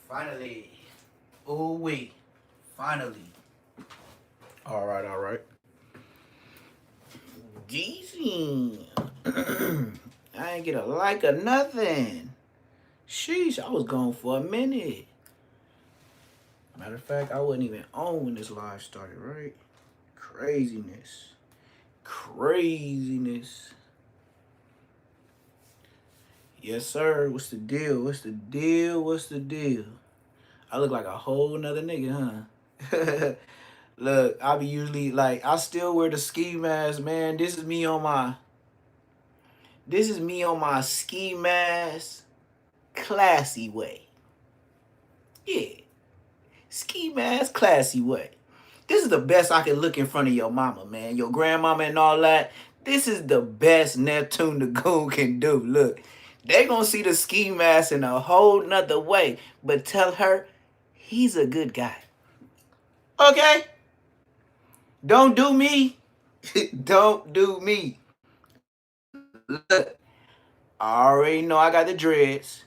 Finally. Oh wait. Finally. All right. Decent. I ain't get a like or nothing. Sheesh, I was gone for a minute. Matter of fact, I wasn't even on when this live started, right? Craziness. Craziness. Yes, sir. What's the deal? What's the deal? What's the deal? I look like a whole nother nigga, huh? Look, I be usually like I still wear the ski mask, man. This is me on my ski mask classy way. Yeah. Ski mask classy way. This is the best I can look in front of your mama, man. Your grandmama and all that. This is the best Neptune the Goon can do. Look, they gonna see the ski mask in a whole nother way. But tell her he's a good guy. Okay? Don't do me. Don't do me. Look, I already know I got the dreads.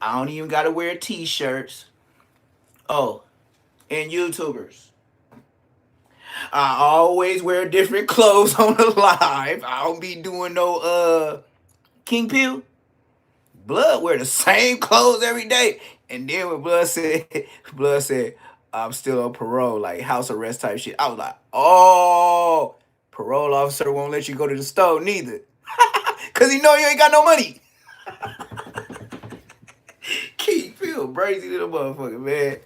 I don't even gotta wear t-shirts. Oh, and YouTubers. I always wear different clothes on the live. I don't be doing no King Peel. Blood wear the same clothes every day. And then when Blood said, I'm still on parole, like house arrest type shit. I was like, oh, parole officer won't let you go to the store neither. Cause he know you ain't got no money. King Peel brazy to the motherfucker, man.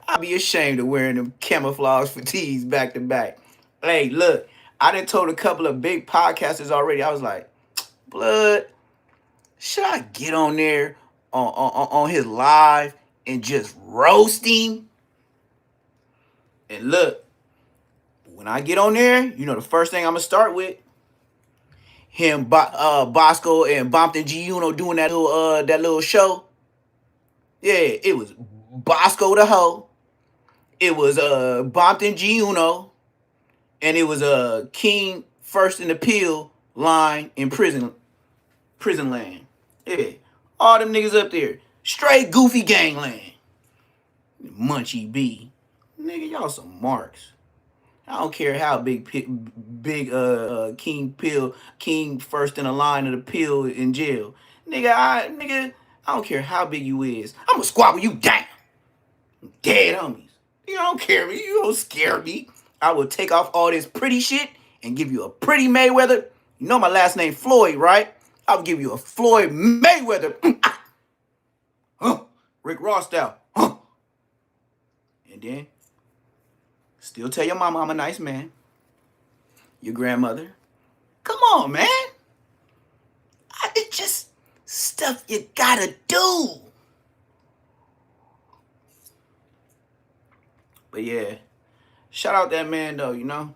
I'd be ashamed of wearing them camouflage fatigues back to back. Hey, look, I done told a couple of big podcasters already. I was like, Blood, should I get on there on his live and just roast him? And look, when I get on there, you know the first thing I'm gonna start with him, Bosco and Bompton G Uno doing that little show. Yeah, it was Bosco the hoe. It was Bompton G Uno, and it was King First in the Peel line in prison land. Yeah, all them niggas up there, straight goofy gangland. Munchie B, nigga, y'all some marks. I don't care how big King First in the line of the Peel in jail. Nigga, I don't care how big you is. I'ma squabble you down. Dead homies. You don't care me. You don't scare me. I will take off all this pretty shit and give you a pretty Mayweather. You know my last name Floyd, right? I will give you a Floyd Mayweather. Huh? Rick Ross style. Huh? And then still tell your mama I'm a nice man. Your grandmother. Come on, man. It's just stuff you gotta do. But yeah, shout out that man though, you know.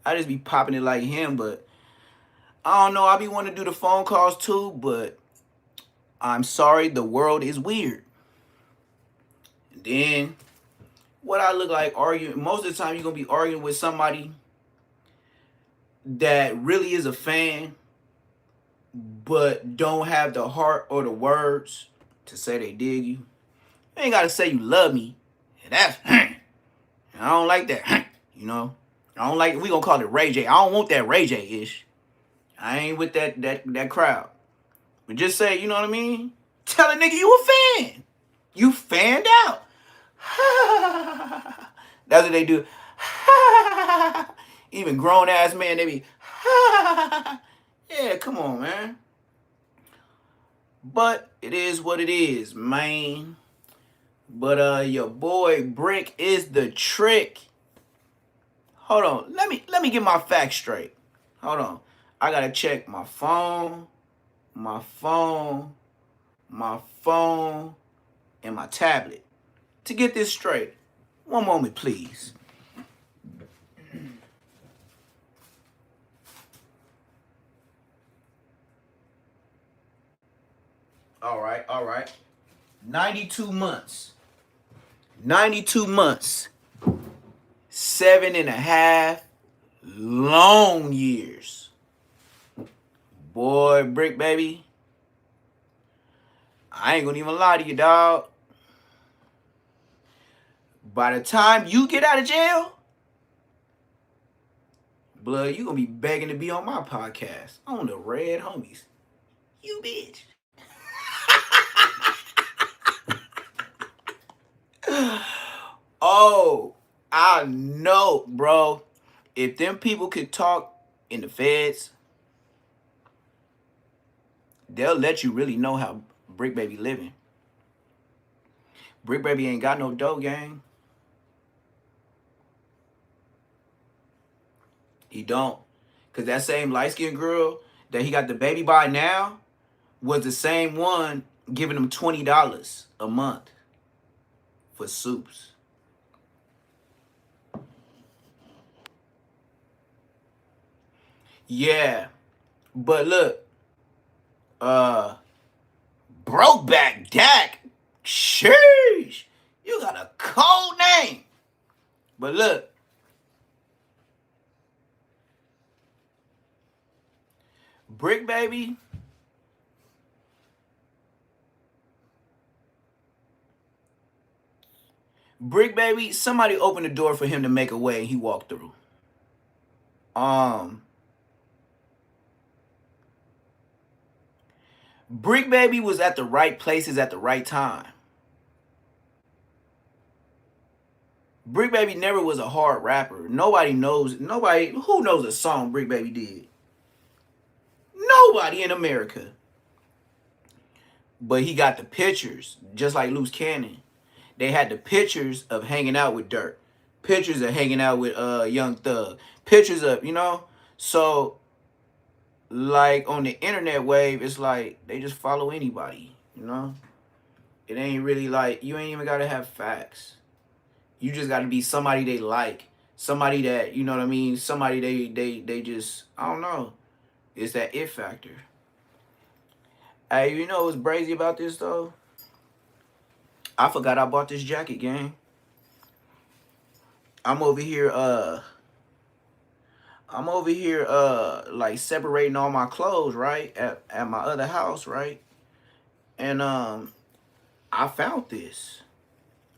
I just be popping it like him, but I don't know. I be wanting to do the phone calls too, but I'm sorry, the world is weird. And then what I look like arguing, most of the time you're gonna be arguing with somebody that really is a fan, but don't have the heart or the words to say they dig you. You ain't gotta say you love me. And that's I don't like that. You know? I don't like we gonna call it Ray J. I don't want that Ray J-ish. I ain't with that crowd. But just say, you know what I mean? Tell a nigga you a fan. You fanned out. That's what they do. Even grown ass man, they be yeah, come on, man. But it is what it is, man. But your boy Brick is the trick. Hold on. Let me get my facts straight. Hold on. I gotta check my phone, my phone, my phone, and my tablet. To get this straight. One moment, please. All right. 92 months. 92 months. 7.5 long years. Boy, Brick, baby. I ain't gonna even lie to you, dog. By the time you get out of jail, blood, you gonna be begging to be on my podcast on the Red Homies. You bitch. Oh, I know, bro. If them people could talk in the feds, they'll let you really know how Brick Baby living. Brick Baby ain't got no dough, gang. He don't. Because that same light-skinned girl that he got the baby by now was the same one giving him $20 a month for soups. Yeah. But look, Brokeback Dak. Sheesh. You got a cold name. But look, Brick Baby, somebody opened the door for him to make a way and he walked through. Brick Baby was at the right places at the right time. Brick Baby never was a hard rapper. Who knows a song Brick Baby did? Nobody in America. But he got the pictures, just like Loose Cannon. They had the pictures of hanging out with Dirt. Pictures of hanging out with Young Thug. Pictures of, so like on the internet wave, it's like they just follow anybody, It ain't really like, you ain't even gotta have facts. You just gotta be somebody they like. Somebody that, you know what I mean? Somebody they just, I don't know. It's that it factor. Hey, you know what's crazy about this though? I forgot I bought this jacket, gang. I'm over here like separating all my clothes, right? At my other house, right? And I found this.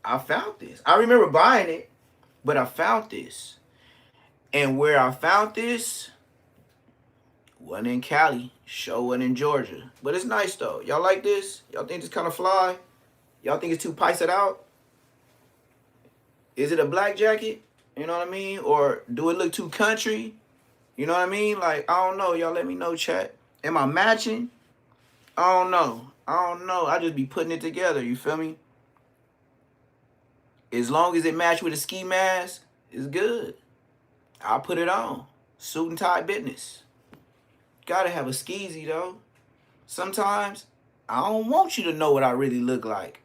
I remember buying it, but I found this. And where I found this wasn't in Cali, sure wasn't in Georgia. But it's nice though. Y'all like this? Y'all think this kind of fly? Y'all think it's too piced out? Is it a black jacket? You know what I mean? Or do it look too country? You know what I mean? Like, I don't know. Y'all let me know, chat. Am I matching? I don't know. I just be putting it together. You feel me? As long as it match with a ski mask, it's good. I'll put it on. Suit and tie business. Gotta have a skeezy, though. Sometimes, I don't want you to know what I really look like.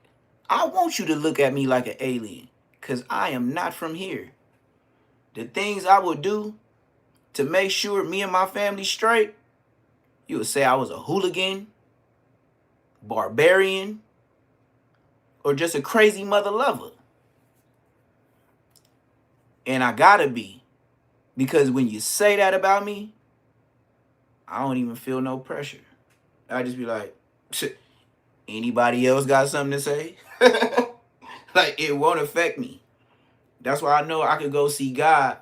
I want you to look at me like an alien. Because I am not from here. The things I would do to make sure me and my family straight, you would say I was a hooligan, barbarian, or just a crazy mother lover. And I gotta be. Because when you say that about me, I don't even feel no pressure. I just be like, anybody else got something to say? Like, it won't affect me. That's why I know I could go see God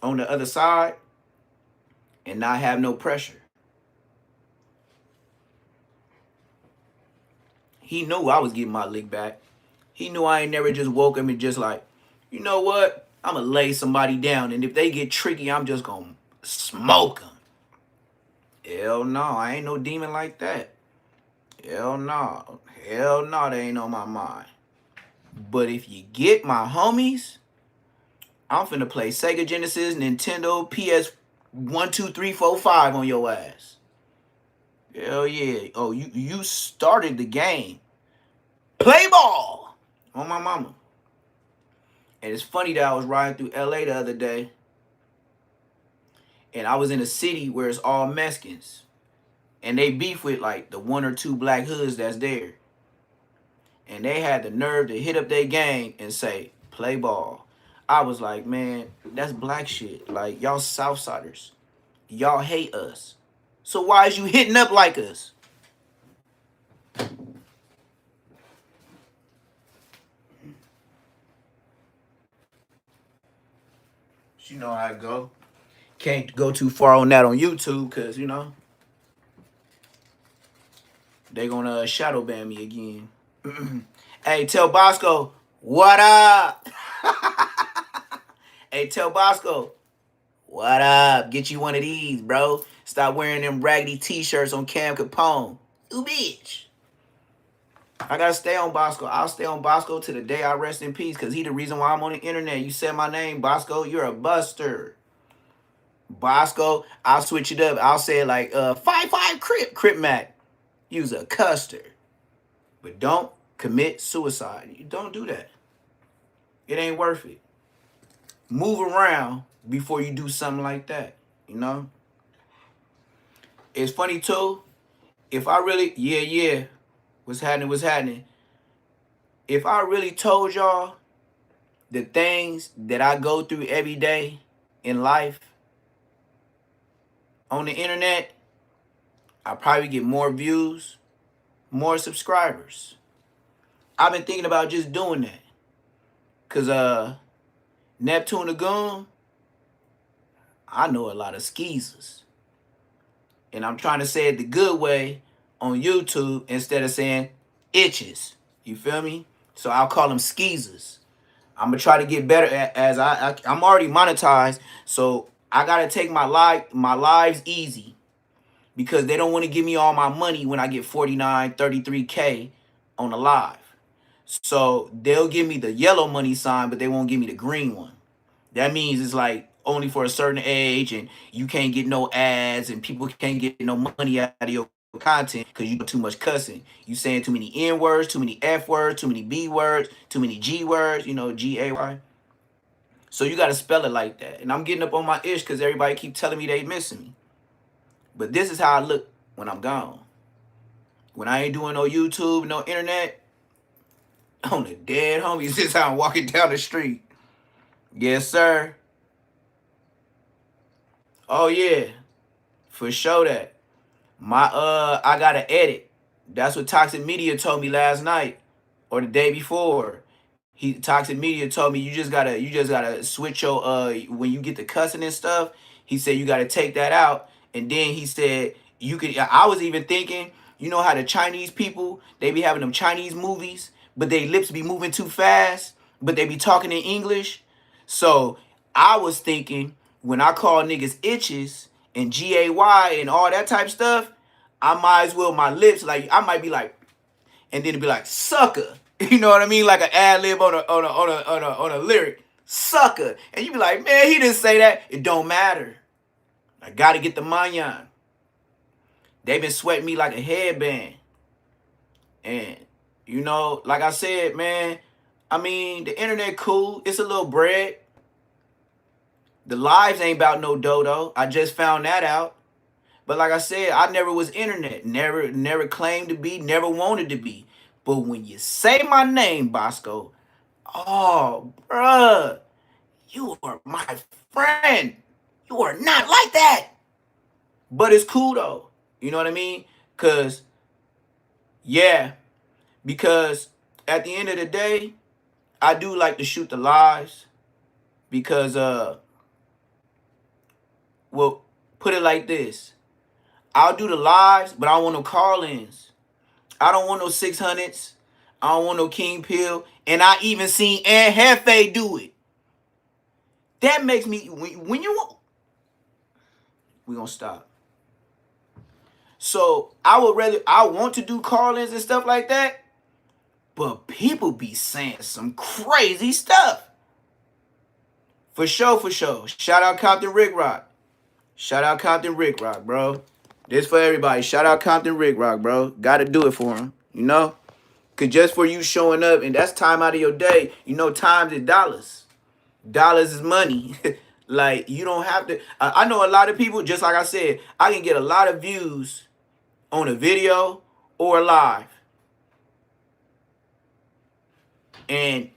on the other side and not have no pressure. He knew I was getting my lick back. He knew I ain't never just woke him and just like, you know what? I'm going to lay somebody down. And if they get tricky, I'm just going to smoke them. Hell no. I ain't no demon like that. Hell no. Hell no. They ain't on my mind. But if you get my homies, I'm finna play Sega Genesis, Nintendo, PS 1, 2, 3, 4, 5 on your ass. Hell yeah. Oh, you started the game. Play ball on my mama. And it's funny that I was riding through LA the other day. And I was in a city where it's all Mexicans. And they beef with like the 1 or 2 black hoods that's there. And they had the nerve to hit up their gang and say, play ball. I was like, man, that's black shit. Like, y'all Southsiders. Y'all hate us. So why is you hitting up like us? You know how I go. Can't go too far on that on YouTube because, you know, they gonna shadow ban me again. Hey, tell Bosco, what up? Hey, tell Bosco, what up? Get you one of these, bro. Stop wearing them raggedy t-shirts on Cam Capone. You bitch. I gotta stay on Bosco. I'll stay on Bosco to the day I rest in peace because he the reason why I'm on the internet. You said my name, Bosco. You're a buster. Bosco, I'll switch it up. I'll say it like 5-5 Crip Mac. Use a custer. But don't commit suicide. You don't do that. It ain't worth it. Move around before you do something like that. You know? It's funny too. If I really, yeah. What's happening? If I really told y'all the things that I go through every day in life on the internet, I probably get more views, more subscribers. I've been thinking about just doing that. Cause Neptune Lagoon, I know a lot of skeezers. And I'm trying to say it the good way on YouTube instead of saying itches. You feel me? So I'll call them skeezers. I'm gonna try to get better as I'm already monetized, so I gotta take my lives easy because they don't want to give me all my money when I get 49, 33K on a live. So they'll give me the yellow money sign, but they won't give me the green one. That means it's like only for a certain age, and you can't get no ads, and people can't get no money out of your content because you do too much cussing. You saying too many N words, too many F words, too many B words, too many G words. You know, GAY. So you gotta spell it like that. And I'm getting up on my ish because everybody keep telling me they missing me. But this is how I look when I'm gone. When I ain't doing no YouTube, no internet, on the dead homies. This is how I'm walking down the street. Yes, sir. Oh yeah, for sure that. I gotta edit. That's what Toxic Media told me last night or the day before. Toxic Media told me you just gotta switch your when you get the cussing and stuff. He said you gotta take that out, and then he said you could. I was even thinking, you know how the Chinese people they be having them Chinese movies, but they lips be moving too fast, but they be talking in English. So I was thinking when I call niggas itches and GAY and all that type of stuff, I might as well my lips like I might be like, and then it'd be like sucker. You know what I mean? Like an ad lib on a lyric. Sucker. And you be like, man, he didn't say that. It don't matter. I gotta get the manyan. They've been sweating me like a headband. And, you know, like I said, man, I mean, the internet cool. It's a little bread. The lives ain't about no dodo. I just found that out. But like I said, I never was internet. Never claimed to be, never wanted to be. But when you say my name, Bosco, oh, bruh, you are my friend. You are not like that. But it's cool, though. You know what I mean? Because, yeah, because at the end of the day, I do like to shoot the lives. Because, well, put it like this. I'll do the lives, but I don't want no call-ins. I don't want no 600s. I don't want no King Pill. And I even seen Ann Hefe do it. That makes me, when you want, we're going to stop. So I want to do call-ins and stuff like that. But people be saying some crazy stuff. For sure. Shout out Compton Rick Rock. Bro. This for everybody. Shout out Compton Rick Rock, bro. Gotta do it for him, you know? Because just for you showing up, and that's time out of your day, you know, time is dollars. Dollars is money. Like, you don't have to. I know a lot of people, just like I said, I can get a lot of views on a video or a live. And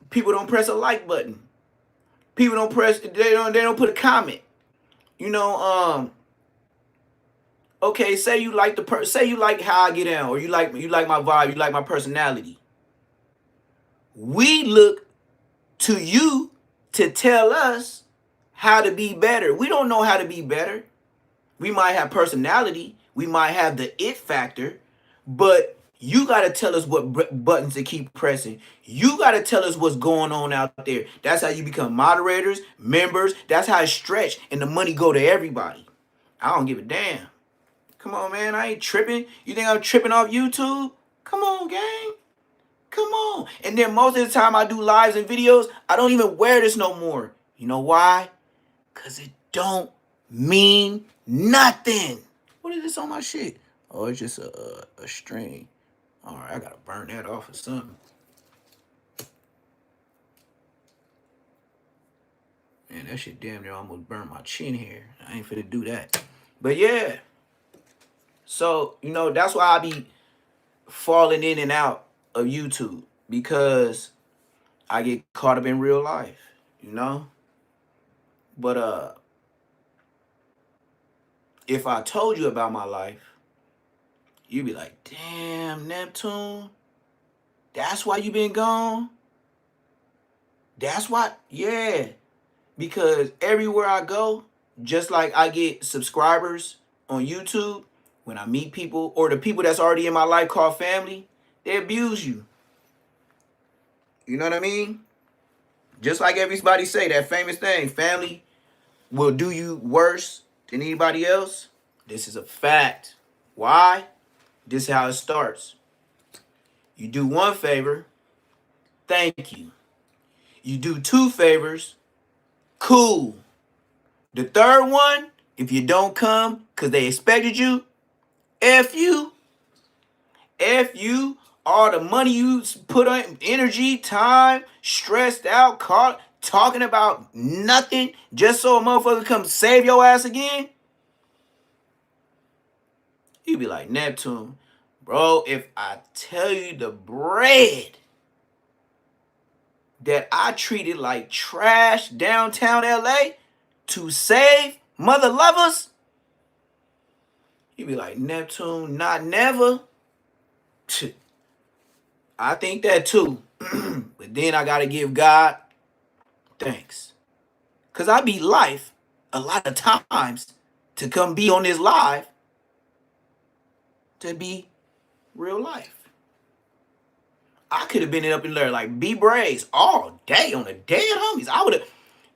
people don't press a like button. People don't they don't put a comment. You know, okay, say you like say you like how I get down, or you like my vibe, you like my personality. We look to you to tell us how to be better. We don't know how to be better. We might have personality, we might have the it factor, but you got to tell us what buttons to keep pressing. You got to tell us what's going on out there. That's how you become moderators, members. That's how it's stretched and the money go to everybody. I don't give a damn. Come on, man. I ain't tripping. You think I'm tripping off YouTube? Come on, gang. Come on. And then most of the time I do lives and videos, I don't even wear this no more. You know why? Because it don't mean nothing. What is this on my shit? Oh, it's just a string. All right, I got to burn that off or something. Man, that shit damn near almost burned my chin here. I ain't finna do that. But yeah. So, you know, that's why I be falling in and out of YouTube. Because I get caught up in real life, you know? But if I told you about my life, you'd be like, damn, Neptune, that's why you been gone? That's why? Yeah. Because everywhere I go, just like I get subscribers on YouTube, when I meet people, or the people that's already in my life called family, they abuse you. You know what I mean? Just like everybody say, that famous thing, family will do you worse than anybody else. This is a fact. Why? This is how it starts. You do one favor, thank you. You do two favors, cool. The third one, if you don't come because they expected you, F you. F you. All the money you put on, energy, time, stressed out, caught talking about nothing just so a motherfucker come save your ass again. You be like, Neptune, bro, if I tell you the bread that I treated like trash downtown LA to save mother lovers, you be like, Neptune, not never. I think that too. But then I gotta give God thanks. Cause I be life a lot of times to come be on this live to be real life. I could have been up in there like B Braves all day on the dead homies. I would have,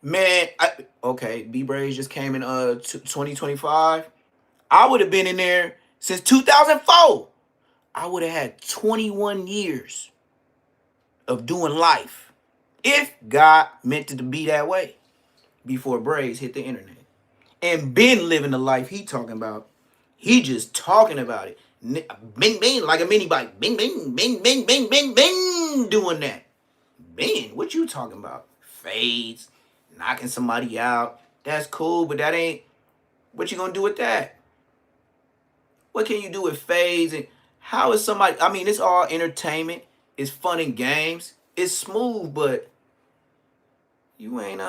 man. Okay, B Braves just came in 2025. I would have been in there since 2004. I would have had 21 years of doing life if God meant it to be that way before Braves hit the internet. And been living the life he talking about. He just talking about it. Bing, bing, like a mini bike. Bing, bing, bing, bing, bing, bing, bing, doing that. Bing, what you talking about? Fades, knocking somebody out. That's cool, but that ain't, what you gonna do with that? What can you do with fades? And how is somebody, I mean, it's all entertainment. It's fun and games. It's smooth, but you ain't,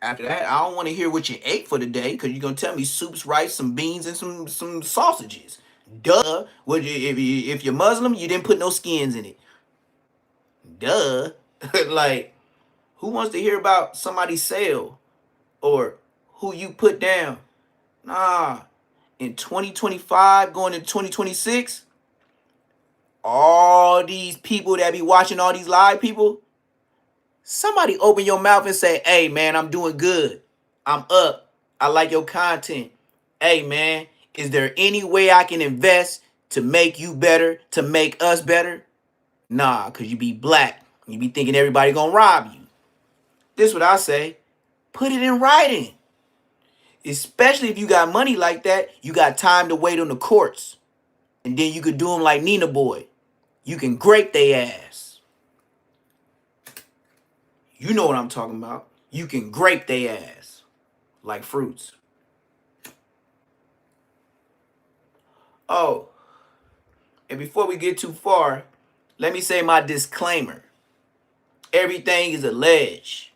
after that, I don't want to hear what you ate for the day because you're going to tell me soups, rice, some beans, and some sausages. Duh. If you're Muslim, you didn't put no skins in it. Duh. Like, who wants to hear about somebody's sale or who you put down? Nah. In 2025, going into 2026, all these people that be watching all these live people, somebody open your mouth and say, hey, man, I'm doing good. I'm up. I like your content. Hey, man, is there any way I can invest to make you better, to make us better? Nah, because you be black. You be thinking everybody gonna rob you. This is what I say. Put it in writing. Especially if you got money like that, you got time to wait on the courts. And then you could do them like Nina Boy. You can grape their ass. You know what I'm talking about. You can grape their ass like fruits. Oh, and before we get too far, let me say my disclaimer. Everything is alleged.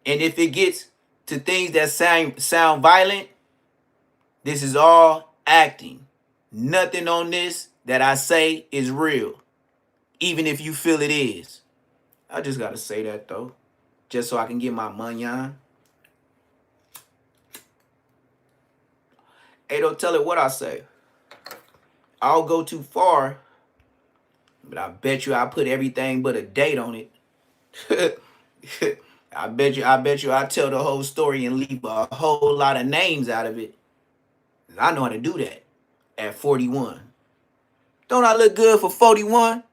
And if it gets to things that sound violent, this is all acting. Nothing on this that I say is real, even if you feel it is. I just gotta say that though, just so I can get my money on. Hey, don't tell it what I say. I'll go too far, but I bet you I put everything but a date on it. I bet you I tell the whole story and leave a whole lot of names out of it. I know how to do that at 41. Don't I look good for 41?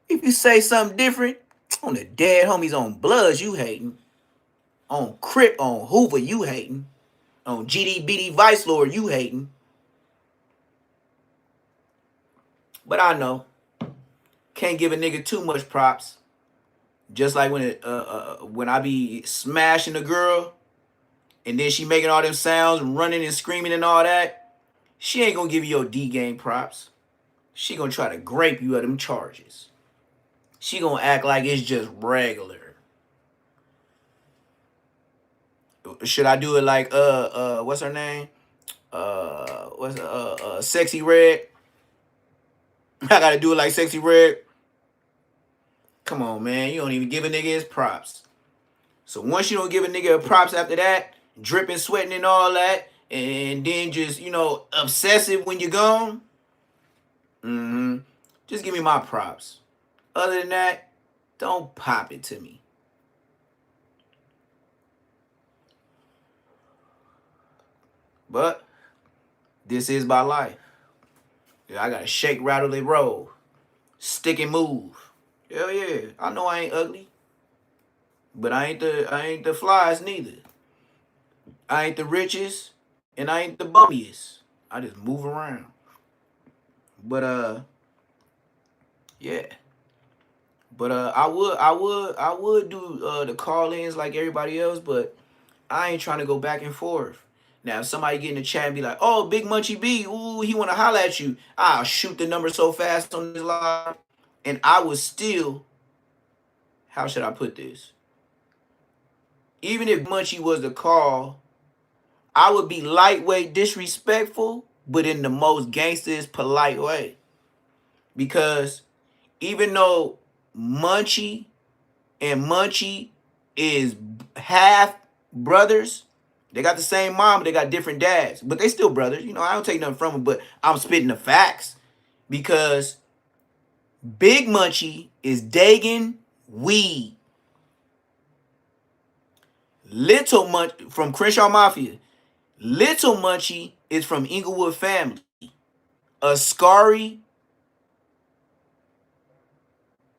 If you say something different, on the dead homies on Bloods, you hating. On Crip, on Hoover, you hating. On GDBD Vice Lord, you hating. But I know. Can't give a nigga too much props. Just like when I be smashing a girl and then she making all them sounds and running and screaming and all that, she ain't gonna give you your D game props. She gonna try to grape you of them charges. She gonna act like it's just regular. Should I do it like what's her name? What's Sexy Red? I gotta do it like Sexy Red. Come on, man. You don't even give a nigga his props. So once you don't give a nigga props after that, dripping, sweating, and all that, and then just, obsessive when you're gone, just give me my props. Other than that, don't pop it to me. But this is my life. I gotta shake, rattle, and roll. Stick and move. Hell yeah. I know I ain't ugly. But I ain't the flies neither. I ain't the richest and I ain't the bummiest. I just move around. But yeah. But I would do the call-ins like everybody else, but I ain't trying to go back and forth. Now, if somebody get in the chat and be like, "Oh, Big Munchie B, ooh, he want to holler at you," I'll shoot the number so fast on this live, and I would still. How should I put this? Even if Munchie was the call, I would be lightweight disrespectful, but in the most gangsters polite way. Because even though Munchie and Munchie is half brothers, they got the same mom, but they got different dads. But they still brothers. I don't take nothing from them, but I'm spitting the facts. Because Big Munchie is Dagan weed. Little Munchie from Crenshaw Mafia. Little Munchie is from Inglewood family. Ascari,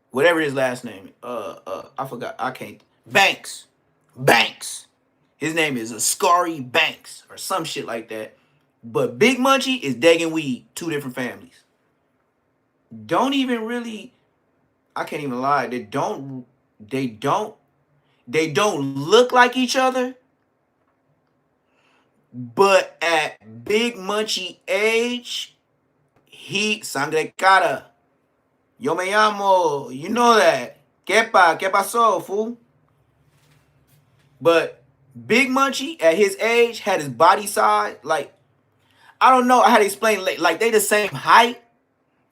whatever his last name. I forgot. I can't. Banks. Banks. His name is Ascari Banks or some shit like that. But Big Munchie is Dagan Weed. Two different families. Don't even really. I can't even lie. They don't look like each other. But at Big Munchie age, he sangre cara. Yo me llamo. You know that. ¿Qué pasó, fool? But Big Munchie at his age had his body size. Like, I don't know how to explain. Like they the same height.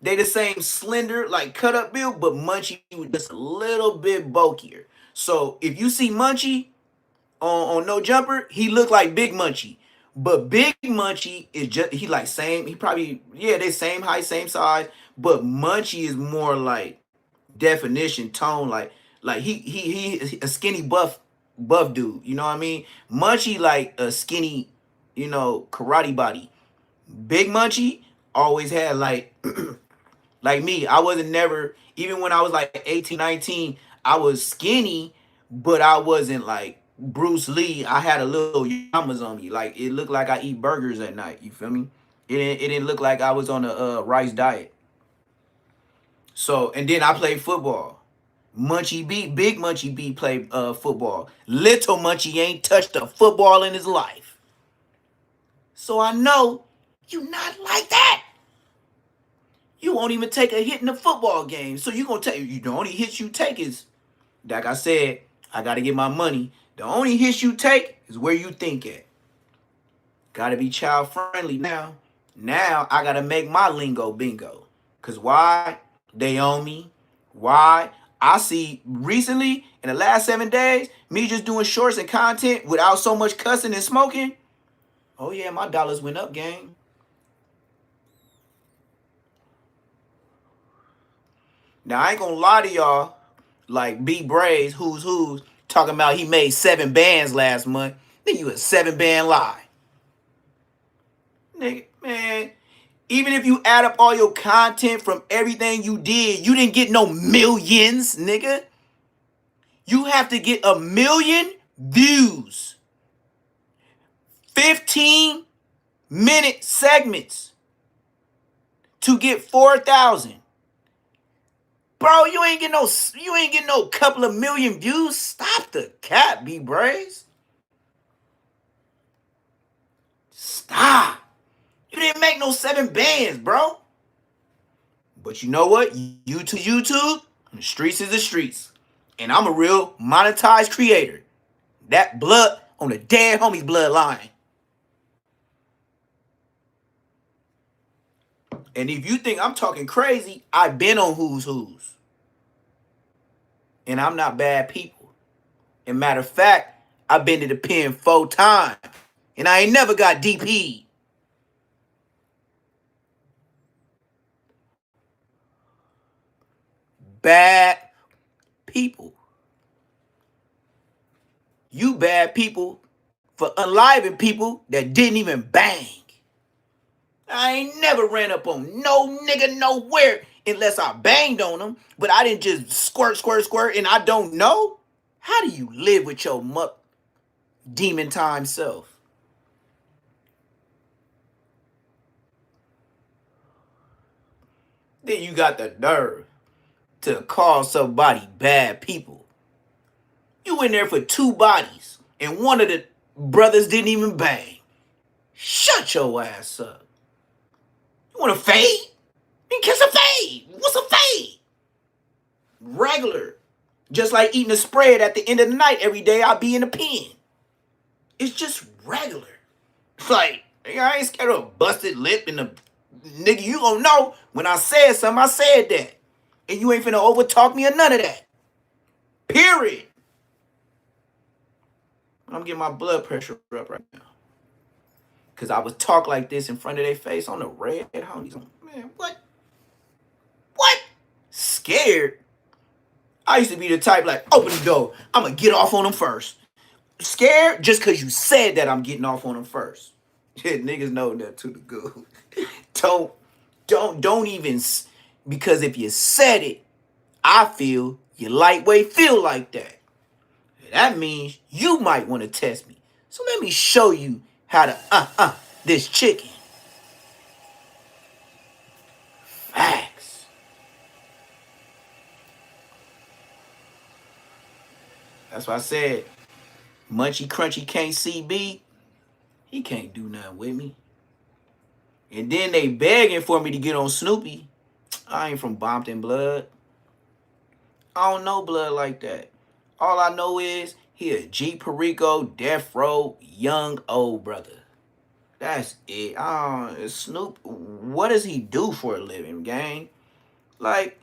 They the same slender, like cut up build, but Munchie was just a little bit bulkier. So if you see Munchie on No Jumper, he looked like Big Munchie. But Big Munchie is just he like same. He probably they same height, same size. But Munchie is more like definition, tone, like he a skinny buff dude. You know what I mean? Munchie like a skinny, karate body. Big Munchie always had like like me. I wasn't never even when I was like 18, 19, I was skinny, but I wasn't like Bruce Lee. I had a little yamas on me. Like it looked like I eat burgers at night. You feel me? It didn't look like I was on a rice diet. So and then I played football. Big Munchie B played football. Little Munchie ain't touched a football in his life. So I know you not like that. You won't even take a hit in the football game. So you gonna take the only hits you take is, like I said, I gotta get my money. The only hits you take is where you think at. Gotta be child friendly now. Now I gotta make my lingo bingo. Cause why? They own me. Why? I see recently in the last 7 days, me just doing shorts and content without so much cussing and smoking. Oh yeah, my dollars went up, gang. Now I ain't gonna lie to y'all, like B Braves, who's talking about he made 7 bands last month. Then you a 7 band lie. Nigga, man. Even if you add up all your content from everything you did, you didn't get no millions, nigga. You have to get 1 million views. 15-minute segments to get 4,000. Bro, you ain't get no couple of million views. Stop the cap, B Braves. Stop. You didn't make no 7 bands, bro. But you know what? YouTube, the streets is the streets. And I'm a real monetized creator. That blood on the dead homie's bloodline. And if you think I'm talking crazy, I've been on Who's Who's. And I'm not bad people. And matter of fact, I've been to the pen 4 times. And I ain't never got DP'd. Bad people. You bad people for unliving people that didn't even bang. I ain't never ran up on no nigga nowhere unless I banged on them, but I didn't just squirt, and I don't know. How do you live with your demon time self? Then you got the nerve to call somebody bad people. You in there for 2 bodies, and one of the brothers didn't even bang. Shut your ass up. You want to fade? Then kiss a fade. What's a fade? Regular. Just like eating a spread at the end of the night every day, I'll be in the pen. It's just regular. Like, I ain't scared of a busted lip and a nigga, you gonna know when I said something, I said that. And you ain't finna overtalk me or none of that. Period. I'm getting my blood pressure up right now. Cause I would talk like this in front of their face on the red homies. Man, what? What? Scared? I used to be the type like, open the door. I'm gonna get off on them first. Scared just cause you said that I'm getting off on them first. Yeah, niggas know that to the good. don't even, because if you said it, I feel you lightweight feel like that. That means you might want to test me. So let me show you how to this chicken. Facts. That's why I said, Munchy Crunchy can't see B. He can't do nothing with me. And then they begging for me to get on Snoopy. I ain't from Bompton blood. I don't know blood like that. All I know is he a G Perico, Death Row, young old brother. That's it. Snoop, what does he do for a living, gang? Like,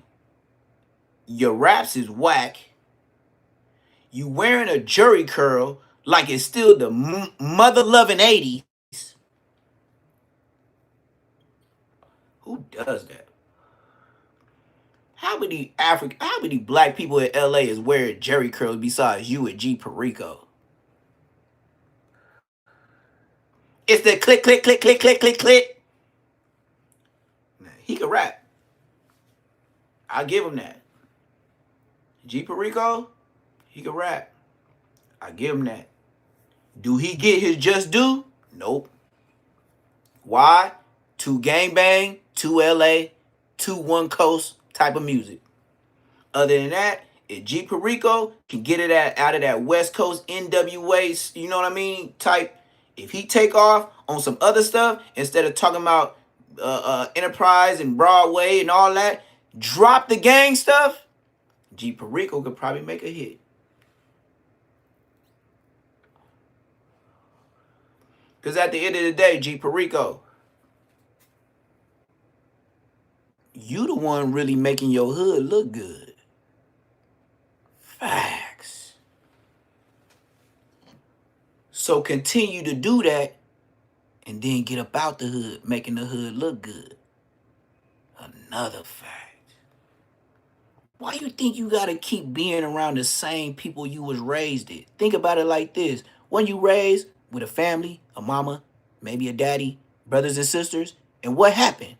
your raps is whack. You wearing a jury curl like it's still the mother-loving 80s. Who does that? How many black people in LA is wearing jerry curls besides you and G Perico? It's the click, click, click, click, click, click, click. He can rap. I'll give him that. G Perico, he can rap. I give him that. Do he get his just due? Nope. Why? 2 gangbang, 2 LA, 2 one coast type of music. Other than that, if G Perico can get it out of that West Coast NWA, you know what I mean, type, if he take off on some other stuff, instead of talking about Enterprise and Broadway and all that, drop the gang stuff, G Perico could probably make a hit. Because at the end of the day, G Perico, you the one really making your hood look good. So continue to do that and then get up out the hood, making the hood look good. Another fact. Why you think you gotta keep being around the same people you was raised in? Think about it like this. When you raised with a family, a mama, maybe a daddy, brothers and sisters, and what happened?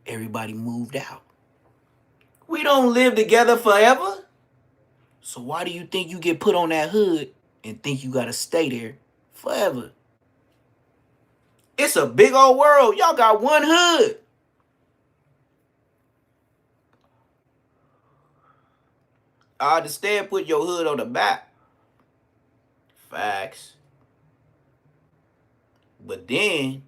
Everybody moved out. We don't live together forever. So why do you think you get put on that hood and think you gotta stay there forever? It's a big old world. Y'all got one hood. I understand put your hood on the map. Facts. But then,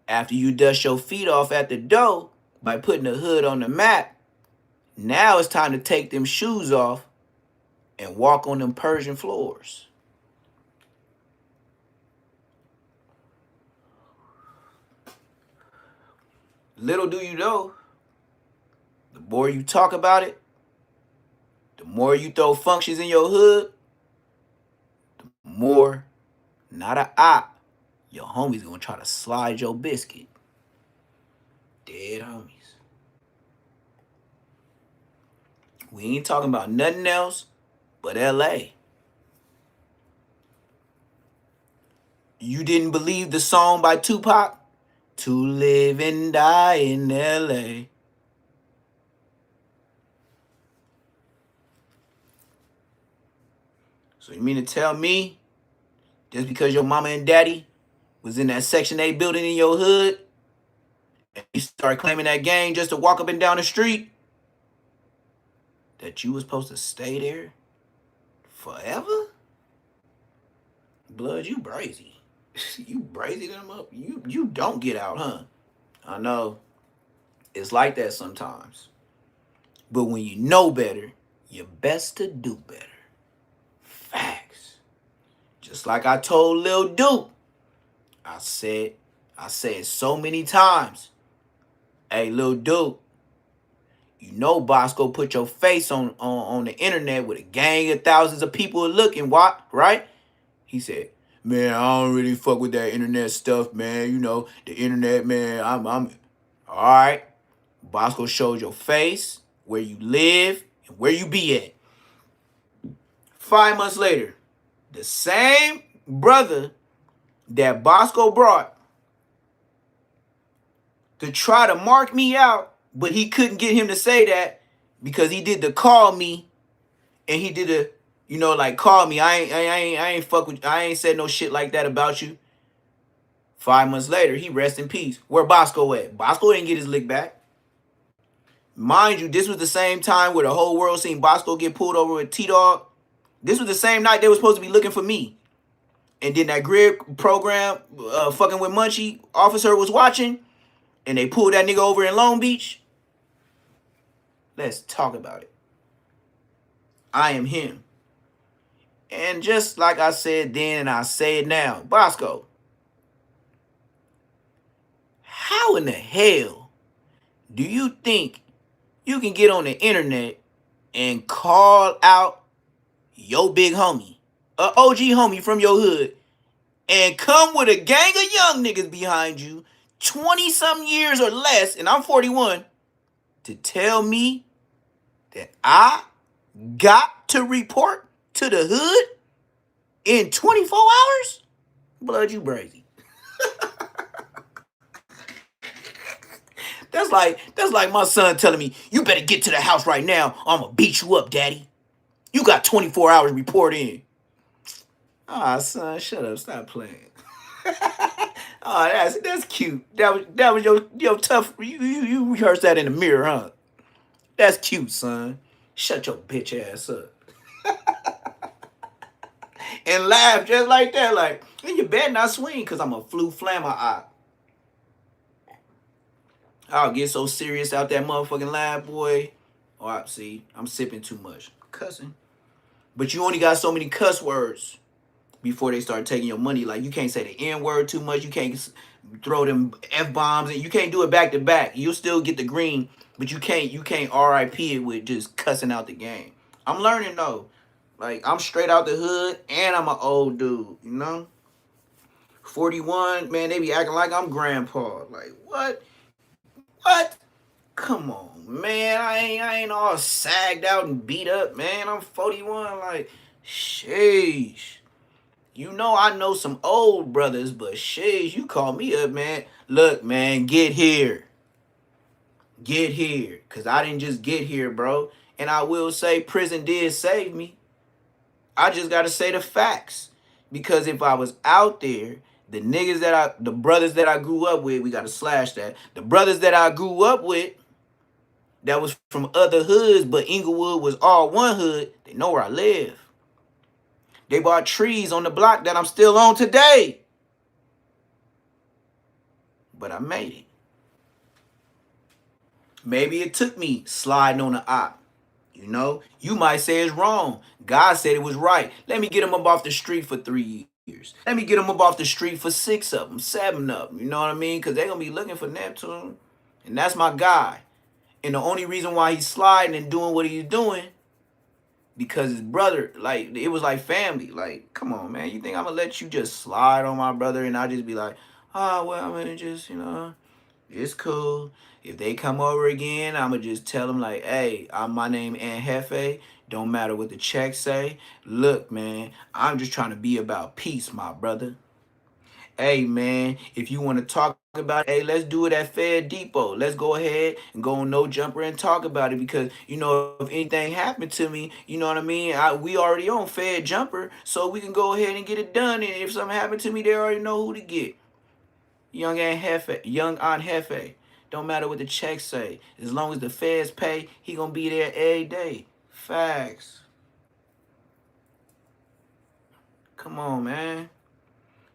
after you dust your feet off at the door by putting the hood on the map, now it's time to take them shoes off and walk on them Persian floors. Little do you know, the more you talk about it, the more you throw functions in your hood, the more, not a op, your homies gonna try to slide your biscuit. Dead homies. We ain't talking about nothing else but LA. You didn't believe the song by Tupac? To live and die in LA. So you mean to tell me, just because your mama and daddy was in that Section 8 building in your hood, and you start claiming that gang just to walk up and down the street, that you was supposed to stay there forever? Blood, you brazy. You brazy them up. You don't get out, huh? I know. It's like that sometimes. But when you know better, you're best to do better. Facts. Just like I told Lil Duke. I said so many times. Hey, Lil Duke, you know Bosco put your face on the internet with a gang of thousands of people looking, what, right? He said, man, I don't really fuck with that internet stuff, man. You know, the internet, man, I'm all right. Bosco showed your face, where you live, and where you be at. 5 months later, the same brother that Bosco brought to try to mark me out, but he couldn't get him to say that because he did the call me, and he did a, like call me. I ain't fuck with, I ain't said no shit like that about you. 5 months later, he rest in peace. Where Bosco at? Bosco didn't get his lick back. Mind you, this was the same time where the whole world seen Bosco get pulled over with T-Dog. This was the same night they were supposed to be looking for me. And then that grid program, fucking with Munchie, officer was watching, and they pulled that nigga over in Long Beach. Let's talk about it. I am him. And just like I said then and I say it now, Bosco, how in the hell do you think you can get on the internet and call out your big homie, a OG homie from your hood, and come with a gang of young niggas behind you, 20-something years or less, and I'm 41, to tell me that I got to report to the hood in 24 hours? Blood, you brazy. That's like my son telling me, you better get to the house right now or I'm gonna beat you up, daddy. You got 24 hours to report in. Ah, son, shut up. Stop playing. Oh, that's cute. That was your tough. You rehearsed that in the mirror, huh? That's cute, son. Shut your bitch ass up. And laugh just like that, like, and you better not swing, cause I'm a flu flammer eye. I'll get so serious out that motherfucking lab, boy. Oh, see, I'm sipping too much. Cussing. But you only got so many cuss words before they start taking your money. Like, you can't say the N-word too much. You can't throw them F-bombs. And you can't do it back to back. You'll still get the green, but you can't RIP it with just cussing out the game. I'm learning, though. Like, I'm straight out the hood, and I'm an old dude, you know? 41, man, they be acting like I'm grandpa. Like, what? What? Come on, man. I ain't all sagged out and beat up, man. I'm 41. Like, sheesh. You know I know some old brothers, but sheesh, you call me up, man. Look, man, get here. Get here. Cause I didn't just get here, bro. And I will say prison did save me. I just gotta say the facts. Because if I was out there, the brothers that I grew up with, we gotta slash that. The brothers that I grew up with that was from other hoods, but Inglewood was all one hood, they know where I live. They bought trees on the block that I'm still on today. But I made it. Maybe it took me sliding on the op. You know, you might say it's wrong. God said it was right. Let me get him up off the street for 3 years. Let me get him up off the street for 6 of them, 7 of them. You know what I mean? Because they're going to be looking for Neptune. And that's my guy. And the only reason why he's sliding and doing what he's doing, because his brother, like, it was like family. Like, come on, man. You think I'm going to let you just slide on my brother and I just be like, oh, well, I'm going to just, it's cool. If they come over again, I'ma just tell them like, hey, my name Aunt Hefe. Don't matter what the checks say. Look, man, I'm just trying to be about peace, my brother. Hey, man, if you want to talk about it, hey, let's do it at Fed Depot. Let's go ahead and go on No Jumper and talk about it because, if anything happened to me, you know what I mean? We already on Fed Jumper, so we can go ahead and get it done. And if something happened to me, they already know who to get. Young Aunt Hefe. Don't matter what the checks say. As long as the feds pay, he gonna be there every day. Facts. Come on, man.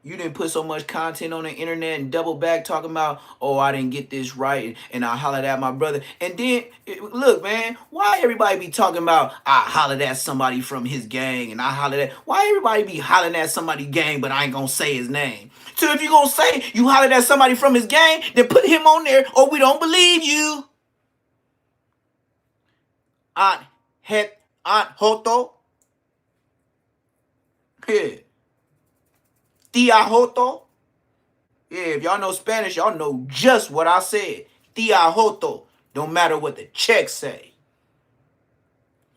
You didn't put so much content on the internet and double back talking about, oh, I didn't get this right, and I hollered at my brother. And then, look, man, why everybody be talking about, I hollered at somebody from his gang, and I hollered at, why everybody be hollering at somebody's gang, but I ain't gonna say his name? So if you gonna say you hollered at somebody from his gang, then put him on there, or we don't believe you. Aunt Hoto. Yeah. Tia Hoto. Yeah, if y'all know Spanish, y'all know just what I said. Tia Hoto. Don't matter what the checks say.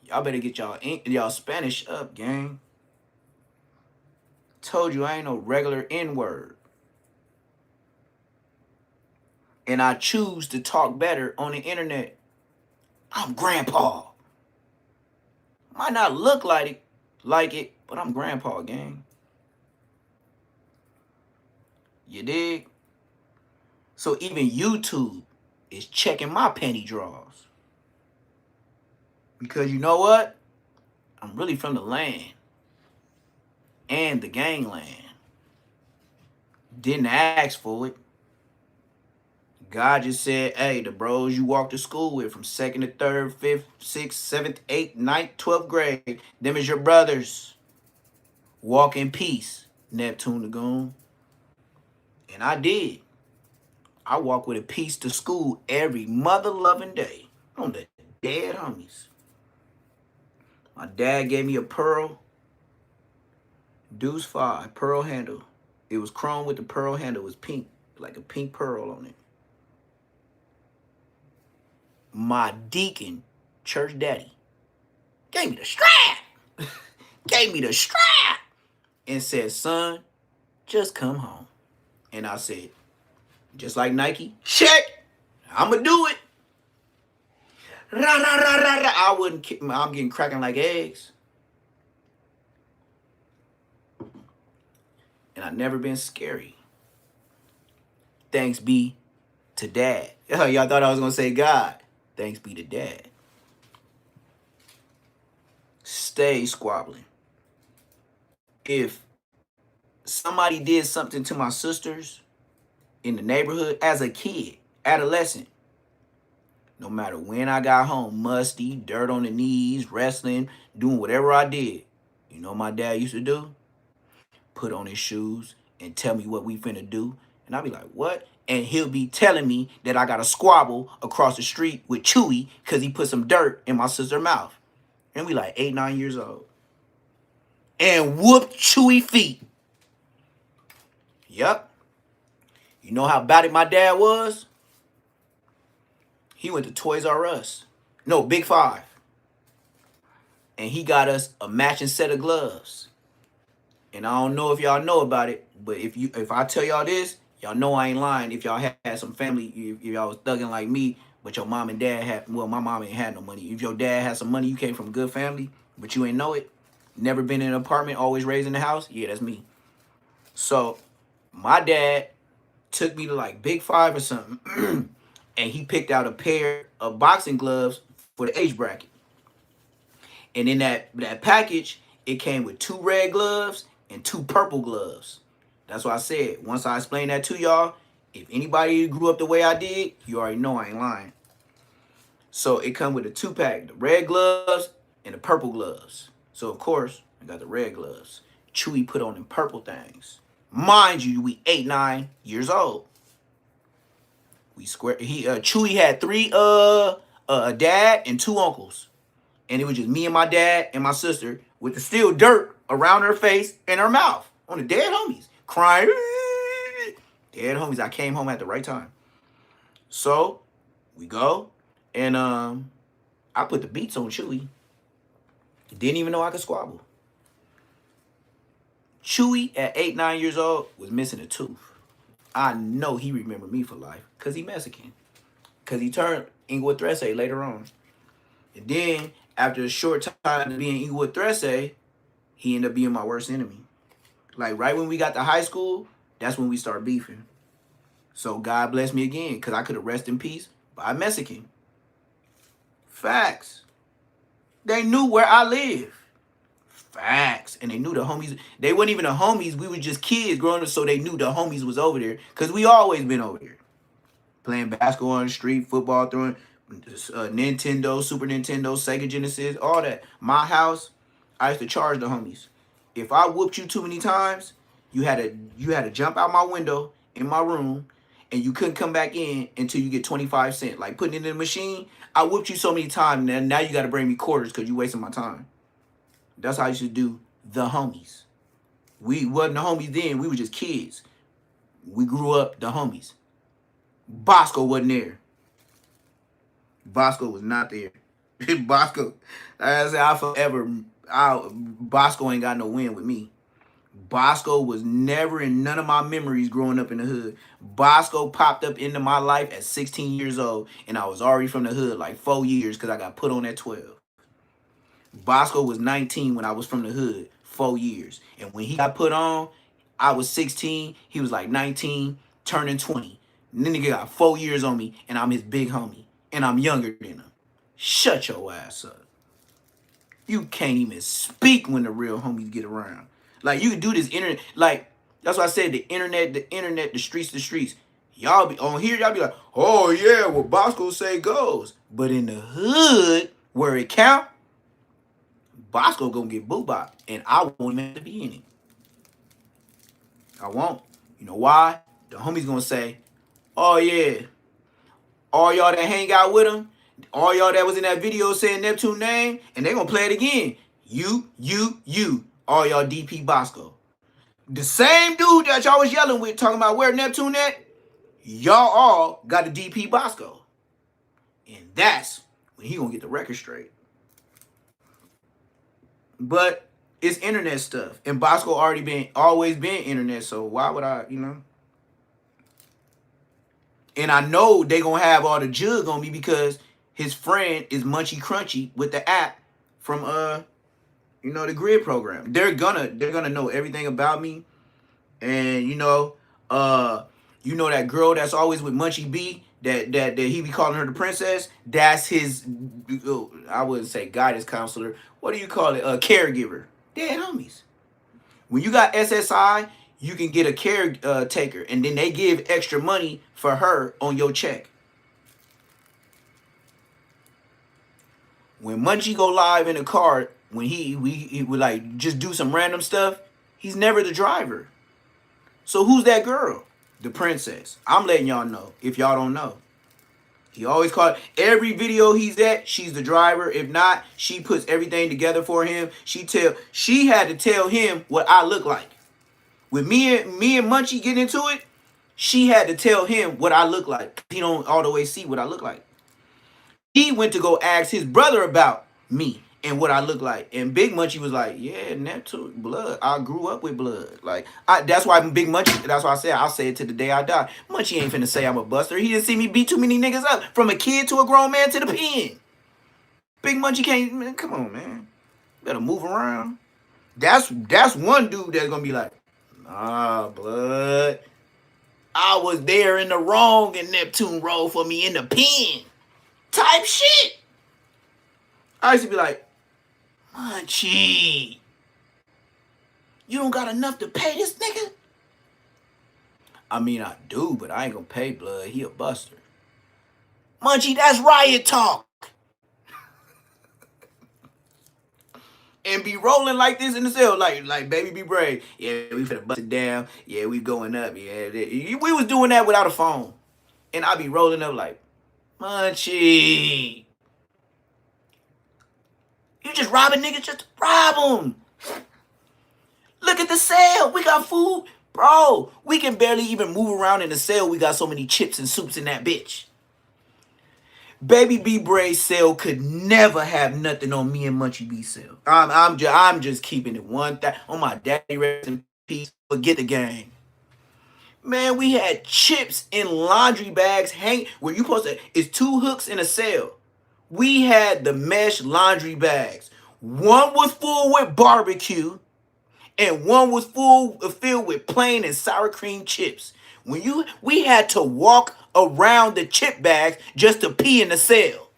Y'all better get y'all Spanish up, gang. Told you I ain't no regular N-word. And I choose to talk better on the internet. I'm grandpa. Might not look like it, but I'm grandpa, gang. You dig? So even YouTube is checking my panty drawers. Because you know what? I'm really from the land. And the gangland. Didn't ask for it. God just said, hey, the bros you walk to school with from 2nd to 3rd, 5th, 6th, 7th, 8th, 9th, 12th grade, them is your brothers. Walk in peace, Neptune the Goon. And I did. I walk with a peace to school every mother-loving day on the dead homies. My dad gave me a pearl Deuce 5 pearl handle. It was chrome with the pearl handle. It was pink, like a pink pearl on it. My deacon, church daddy, gave me the strap. Gave me the strap. And said, son, just come home. And I said, just like Nike, check. I'ma do it. Rah, rah, rah, rah, rah. I'm getting cracking like eggs. And I've never been scary. Thanks be to dad. Y'all thought I was going to say God. Thanks be to dad. Stay squabbling. If somebody did something to my sisters in the neighborhood as a kid, adolescent, no matter when I got home, musty, dirt on the knees, wrestling, doing whatever I did, you know what my dad used to do? Put on his shoes and tell me what we finna do. And I'll be like, what? And he'll be telling me that I got a squabble across the street with Chewy because he put some dirt in my sister's mouth. And we like 8, 9 years old. And whooped Chewy feet. Yep. You know how bad it my dad was? He went to Toys R Us. No, Big Five. And he got us a matching set of gloves. And I don't know if y'all know about it, but if I tell y'all this, y'all know I ain't lying. If y'all had some family, if y'all was thugging like me, but your mom and dad had, well, my mom ain't had no money. If your dad had some money, you came from a good family, but you ain't know it, never been in an apartment, always raised in the house, yeah, that's me. So my dad took me to like Big Five or something, and he picked out a pair of boxing gloves for the age bracket. And in that package, it came with 2 red gloves and 2 purple gloves. That's why I said, once I explain that to y'all, if anybody grew up the way I did, you already know I ain't lying. So it come with a 2-pack, the red gloves and the purple gloves. So of course, I got the red gloves. Chewy put on them purple things. Mind you, we 8, 9 years old. We square. Chewy had 3 a dad and 2 uncles. And it was just me and my dad and my sister with the still dirt around her face and her mouth on the dead homies. Crying. Dead homies. I came home at the right time. So we go. And I put the beats on Chewy. Didn't even know I could squabble. Chewy at 8, 9 years old was missing a tooth. I know he remembered me for life. Because he Mexican. Because he turned Inglewood Threse later on. And then, after a short time of being Inglewood Threse, he ended up being my worst enemy. Like, right when we got to high school, that's when we started beefing. So, God bless me again, because I could have rest in peace by a Mexican. Facts. They knew where I lived. Facts. And they knew the homies. They weren't even the homies. We were just kids growing up, so they knew the homies was over there. Because we always been over there. Playing basketball on the street, football, throwing Nintendo, Super Nintendo, Sega Genesis, all that. My house, I used to charge the homies. If I whooped you too many times, you had to jump out my window in my room, and you couldn't come back in until you get 25 cents. Like putting it in the machine, I whooped you so many times, and now you got to bring me quarters because you wasting my time. That's how I used to do the homies. We wasn't the homies then. We were just kids. We grew up the homies. Bosco wasn't there. Bosco was not there. Bosco, like I said, Bosco ain't got no win with me. Bosco was never in none of my memories growing up in the hood. Bosco popped up into my life at 16 years old, and I was already from the hood like 4 years because I got put on at 12. Bosco was 19 when I was from the hood, 4 years. And when he got put on, I was 16. He was like 19, turning 20. And then nigga got 4 years on me, and I'm his big homie. And I'm younger than him. Shut your ass up. You can't even speak when the real homies get around. Like, you can do this internet. Like, that's why I said the internet, the streets. Y'all be on here, y'all be like, oh yeah, what Bosco say goes. But in the hood, where it count, Bosco gonna get boo-bop. And I won't even have to be in it. I won't. You know why? The homie's gonna say, oh yeah, all y'all that hang out with him, all y'all that was in that video saying Neptune name, and they gonna play it again. You, all y'all DP Bosco. The same dude that y'all was yelling with, talking about where Neptune at, y'all all got a DP Bosco. And that's when he gonna get the record straight. But it's internet stuff. And Bosco always been internet, so why would I, And I know they gonna have all the jug on me because his friend is Munchy Crunchy with the app from the grid program. They're gonna know everything about me. And that girl that's always with Munchy B, that he be calling her the princess, that's his, I wouldn't say guidance counselor. What do you call it? Caregiver. Dead homies. When you got SSI, you can get a caretaker, and then they give extra money for her on your check. When Munchie go live in a car, when he would like just do some random stuff, he's never the driver. So who's that girl? The princess. I'm letting y'all know if y'all don't know. He always called every video he's at, she's the driver. If not, she puts everything together for him. She had to tell him what I look like. With me and Munchie getting into it, she had to tell him what I look like. He don't all the way see what I look like. He went to go ask his brother about me and what I look like. And Big Munchie was like, yeah, Neptune, blood. I grew up with blood. Like, that's why Big Munchie, that's why I said, I'll say it to the day I die. Munchie ain't finna say I'm a buster. He didn't see me beat too many niggas up. From a kid to a grown man to the pen. Big Munchie can't, man, come on, man. Better move around. That's one dude that's gonna be like, nah, blood. I was there in the wrong and Neptune rolled for me in the pen. Type shit. I used to be like, Munchie, you don't got enough to pay this nigga? I mean, I do, but I ain't gonna pay blood. He a buster. Munchie, that's riot talk. And be rolling like this in the cell, like baby be brave. Yeah, we finna bust it down. Yeah, we going up. Yeah, we was doing that without a phone. And I be rolling up like, Munchie, you just robbing niggas just to rob them. Look at the cell. We got food. Bro, we can barely even move around in the cell. We got so many chips and soups in that bitch. Baby B Bray's cell could never have nothing on me and Munchie B cell. I'm just keeping it one thing. On my daddy, rest in peace. Forget the game. Man, we had chips in laundry bags hang where you supposed to. It's 2 hooks in a cell. We had the mesh laundry bags. One was full with barbecue, and one was filled with plain and sour cream chips. We had to walk around the chip bags just to pee in the cell.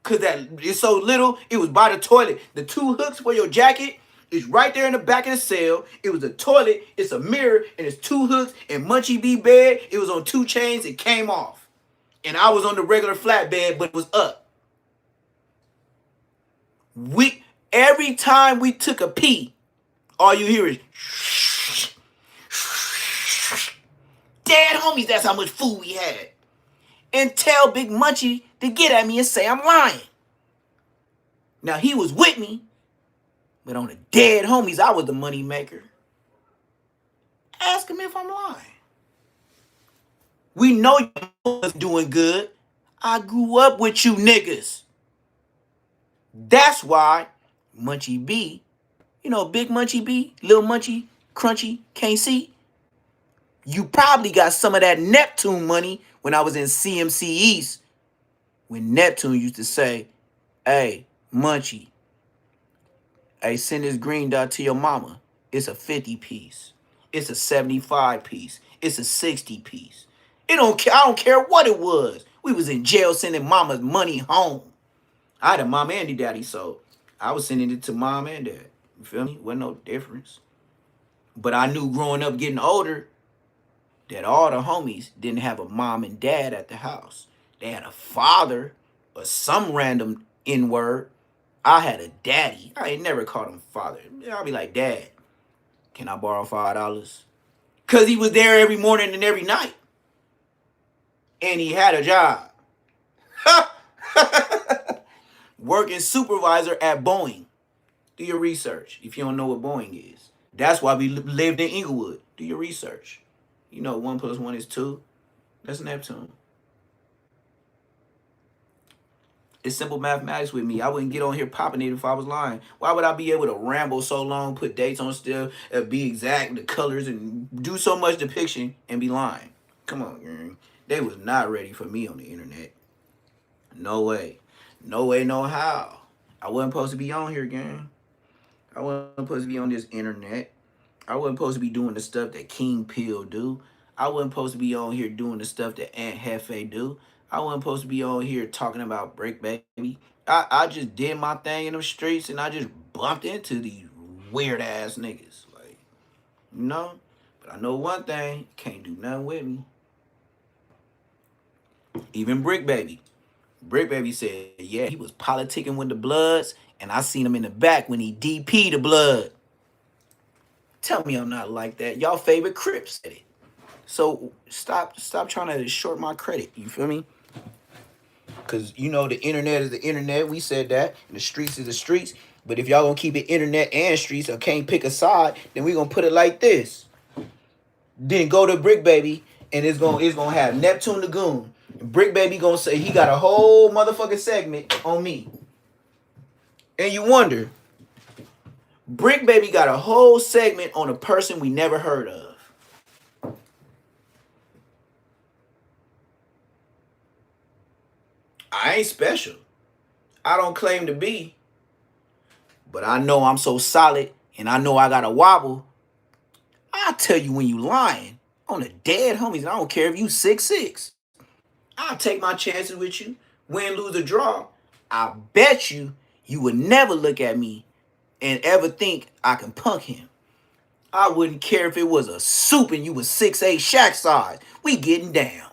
Cause that it's so little, it was by the toilet. The 2 hooks for your jacket is right there in the back of the cell. It was a toilet, it's a mirror, and it's 2 hooks, and Munchie B bed, it was on 2 chains, it came off. And I was on the regular flat bed, but it was up. Every time we took a pee, all you hear is dead homies, that's how much food we had. And tell Big Munchie to get at me and say I'm lying. Now he was with me, but on the dead homies, I was the money maker. Ask him if I'm lying. We know you was doing good. I grew up with you niggas. That's why Munchie B, Big Munchie B, Little Munchie, Crunchy, can't see. You probably got some of that Neptune money when I was in CMC East. When Neptune used to say, hey, Munchie, hey, send this green dot to your mama. It's a 50 piece. It's a 75 piece. It's a 60 piece. I don't care what it was. We was in jail sending mama's money home. I had a mom and daddy, so I was sending it to mom and dad. You feel me? Wasn't no difference. But I knew growing up, getting older, that all the homies didn't have a mom and dad at the house. They had a father or some random N-word. I had a daddy. I ain't never called him father. I'll be like, Dad, can I borrow $5? Because he was there every morning and every night. And he had a job. Working supervisor at Boeing. Do your research if you don't know what Boeing is. That's why we lived in Inglewood. Do your research. 1 + 1 is 2. That's Neptune. It's simple mathematics with me. I wouldn't get on here popping it if I was lying. Why would I be able to ramble so long, put dates on still, be exact, the colors, and do so much depiction and be lying? Come on, gang. They was not ready for me on the internet. No way. No way, no how. I wasn't supposed to be on here, gang. I wasn't supposed to be on this internet. I wasn't supposed to be doing the stuff that King Pill do. I wasn't supposed to be on here doing the stuff that Aunt Hefe do. I wasn't supposed to be on here talking about Break Baby. I just did my thing in the streets and I just bumped into these weird ass niggas. But I know one thing, can't do nothing with me. Even Brick Baby. Brick Baby said, yeah, he was politicking with the Bloods, and I seen him in the back when he DP the Blood. Tell me I'm not like that. Y'all favorite Crips said it. So stop trying to short my credit. You feel me? Because, the internet is the internet. We said that. And the streets is the streets. But if y'all gonna keep it internet and streets or can't pick a side, then we gonna put it like this. Then go to Brick Baby, and it's gonna have Neptune the Goon. Brick Baby gonna say he got a whole motherfucking segment on me. And you wonder, Brick Baby got a whole segment on a person we never heard of. I ain't special. I don't claim to be. But I know I'm so solid, and I know I got a wobble. I'll tell you when you lying on the dead homies, and I don't care if you 6'6". I'll take my chances with you. Win, lose, or draw. I bet you would never look at me and ever think I can punk him. I wouldn't care if it was a soup and you was 6'8" Shaq size. We getting down.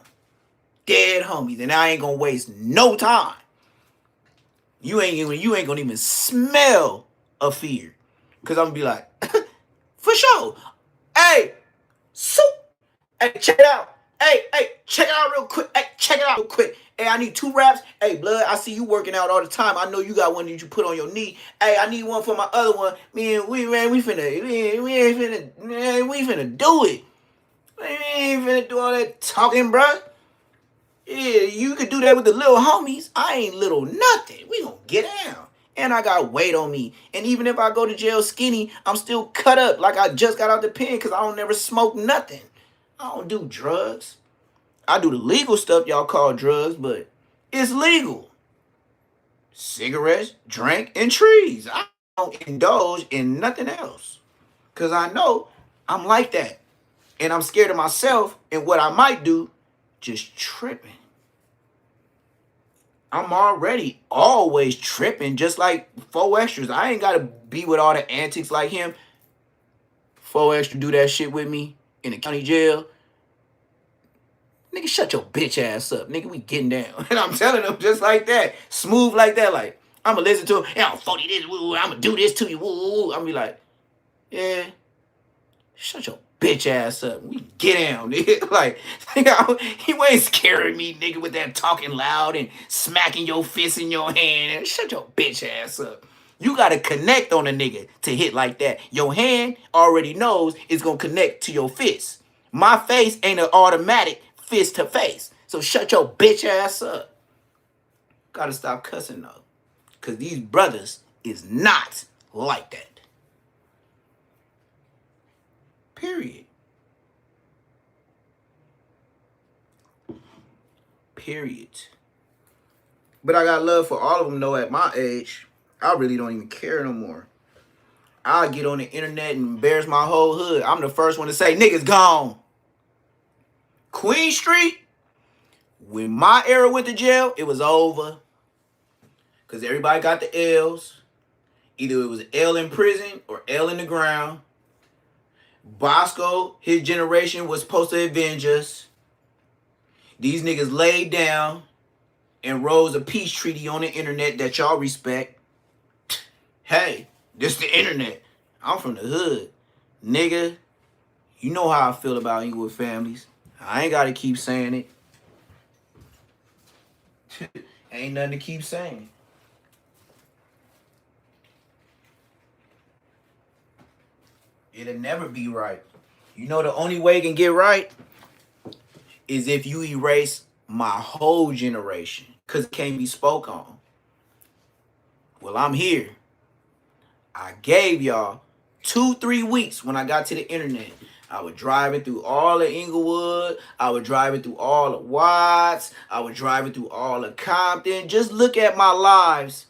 Dead homies, and I ain't gonna waste no time. You ain't gonna even smell a fear. Cause I'm gonna be like, for sure. Hey, soup. Hey, check it out. Hey, check it out real quick. Hey, check it out real quick. Hey, I need 2 raps. Hey, blood, I see you working out all the time. I know you got one that you put on your knee. Hey, I need one for my other one. We finna do it. We ain't finna do all that talking, bruh. Yeah, you could do that with the little homies. I ain't little nothing. We gonna get down. And I got weight on me. And even if I go to jail skinny, I'm still cut up like I just got out the pen because I don't never smoke nothing. I don't do drugs. I do the legal stuff y'all call drugs, but it's legal. Cigarettes, drink, and trees. I don't indulge in nothing else. Because I know I'm like that. And I'm scared of myself and what I might do just tripping. I'm already always tripping, just like 4 extras. I ain't got to be with all the antics like him. 4 extra do that shit with me in the county jail. Nigga, shut your bitch ass up. Nigga, we getting down. And I'm telling them just like that. Smooth like that. Like, I'm going to listen to him. Hey, I'm 40 this. Woo, I'm going to do this to you. Woo. I'm going to be like, yeah, shut your bitch ass up. We get down, nigga. Like, you ain't scaring me, nigga, with that talking loud and smacking your fist in your hand. Shut your bitch ass up. You got to connect on a nigga to hit like that. Your hand already knows it's going to connect to your fist. My face ain't an automatic fist to face. So shut your bitch ass up. Got to stop cussing, though. Because these brothers is not like that. Period. But I got love for all of them, though. At my age, I really don't even care no more. I'll get on the internet and embarrass my whole hood. I'm the first one to say, niggas gone. Queen Street, when my era went to jail, it was over. Because everybody got the L's. Either it was L in prison or L in the ground. Bosco, his generation, was supposed to avenge us. These niggas laid down and rose a peace treaty on the internet that y'all respect. Hey, this the internet. I'm from the hood. Nigga, you know how I feel about Inglewood families. I ain't got to keep saying it. Ain't nothing to keep saying. It'll never be right. You know the only way it can get right is if you erase my whole generation. Because it can't be spoke on. Well, I'm here. I gave y'all 2-3 weeks when I got to the internet. I was driving through all of Inglewood. I was driving through all of Watts. I was driving through all of Compton. Just look at my lives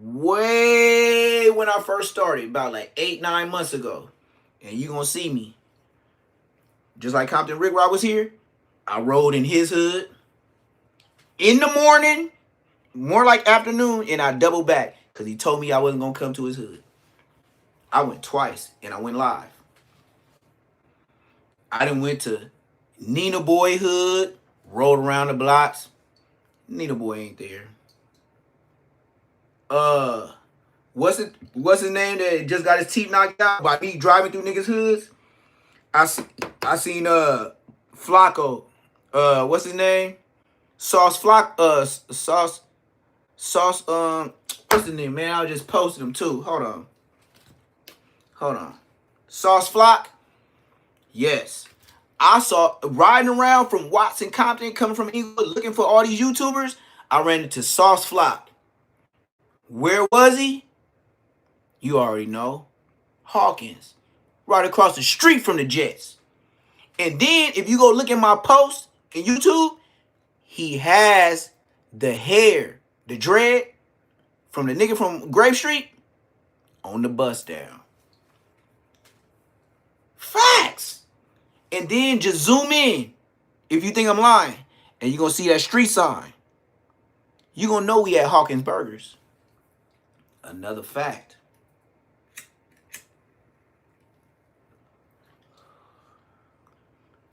way when I first started, about like 8-9 months ago. And you gonna see me. Just like Compton Rick where I was here, I rode in his hood in the morning, more like afternoon, and I doubled back because he told me I wasn't gonna come to his hood. I went twice and I went live. I done went to Nina Boy hood, rode around the blocks. Nina Boy ain't there. What's his name that just got his teeth knocked out by me driving through niggas' hoods? I seen Flacco. What's his name? Sauce What's the name, man? I just posted them too. Hold on. Hold on. Sauce Flock? Yes. I saw riding around from Watson, Compton, coming from England, looking for all these YouTubers. I ran into Sauce Flock. Where was he? You already know. Hawkins. Right across the street from the Jets. And then if you go look at my post in YouTube, he has the hair, the dread from the nigga from Grave Street on the bus down. Facts. And then just zoom in if you think I'm lying. And you're going to see that street sign. You're going to know we at Hawkins Burgers. Another fact.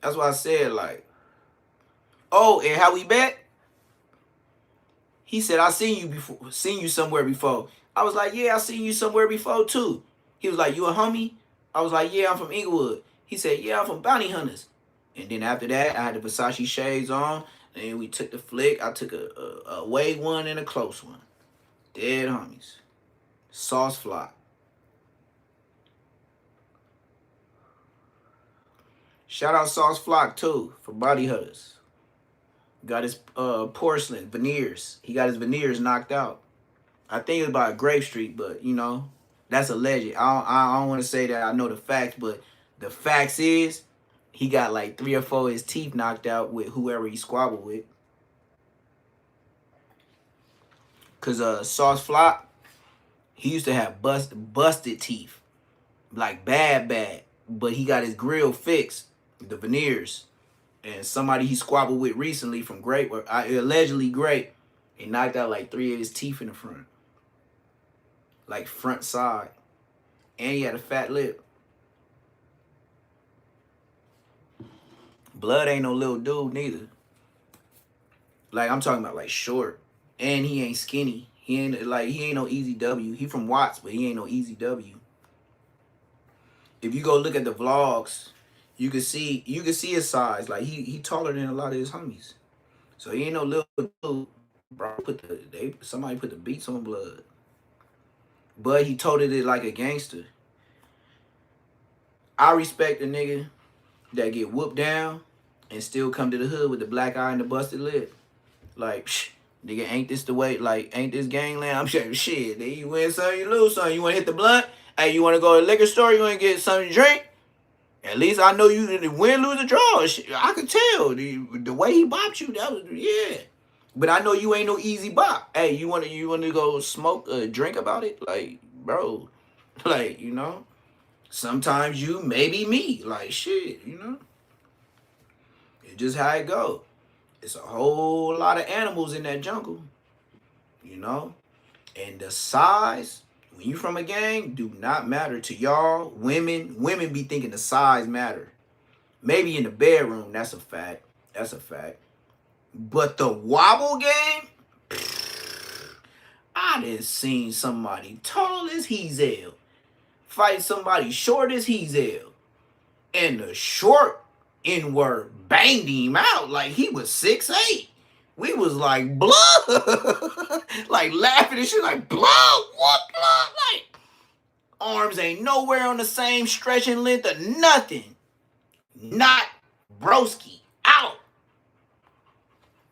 That's why I said, like, oh, and how we bet? He said, I seen you somewhere before. I was like, yeah, I seen you somewhere before too. He was like, you a homie? I was like, yeah, I'm from Inglewood. He said, yeah, I'm from Bounty Hunters. And then after that, I had the Versace shades on. And we took the flick. I took a away one and a close one. Dead homies. Sauce Flock. Shout out Sauce Flock too for Body Hunters. Got his porcelain veneers. He got his veneers knocked out. I think it was by Grave Street, but you know, that's alleged. I don't want to say that I know the facts, but the facts is he got like 3 or 4 of his teeth knocked out with whoever he squabbled with. Cause Sauce Flock, he used to have busted teeth, like bad, but he got his grill fixed, the veneers. And somebody he squabbled with recently from Grape, or allegedly Grape, he knocked out like 3 of his teeth in the front. Like front side. And he had a fat lip. Blood ain't no little dude neither. Like I'm talking about like short. And he ain't skinny. He ain't no easy W. He from Watts, but he ain't no easy W. If you go look at the vlogs, you can see his size. Like he taller than a lot of his homies. So he ain't no little dude. Bro, somebody put the beats on Blood. But he toted it like a gangster. I respect a nigga that get whooped down and still come to the hood with the black eye and the busted lip. Like, nigga, ain't this the way? Like, ain't this gangland? I'm saying, shit, you win something, you lose something. You want to hit the blunt? Hey, you want to go to the liquor store? You want to get something to drink? At least I know you didn't win, lose, or draw. I could tell. The way he bopped you, that was, yeah. But I know you ain't no easy bop. Hey, you want to go smoke, drink about it? Like, bro, like, you know, sometimes you, maybe me. Like, shit, you know. It's just how it go. It's a whole lot of animals in that jungle, you know. And the size, when you from a gang, do not matter to y'all. Women be thinking the size matter. Maybe in the bedroom, that's a fact. That's a fact. But the wobble game, I done seen somebody tall as Hezel fight somebody short as Hezel. And the short N-word banged him out like he was 6'8". We was like, blood. Like laughing and shit like, blood? What blood? Like, arms ain't nowhere on the same stretching length or nothing. Not broski. Out.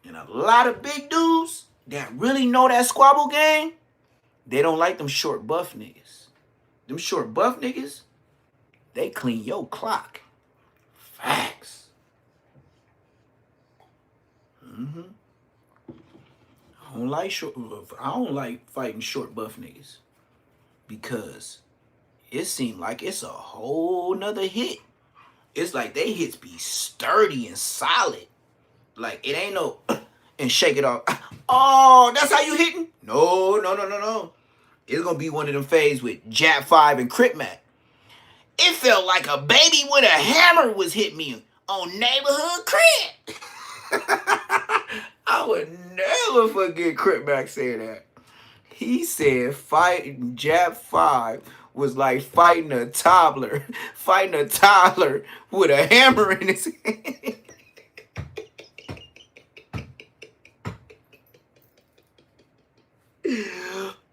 And a lot of big dudes that really know that squabble game, they don't like them short buff niggas. Them short buff niggas, they clean your clock. Facts. I don't like fighting short buff niggas because it seemed like it's a whole nother hit. It's like they hits be sturdy and solid. Like it ain't no and shake it off. Oh, that's how you hitting? No. It's gonna be one of them fades with Jab 5 and Crip Mac. It felt like a baby with a hammer was hitting me on Neighborhood Crip. I would never forget Crip Mac saying that. He said fighting Jab 5 was like fighting a toddler with a hammer in his hand.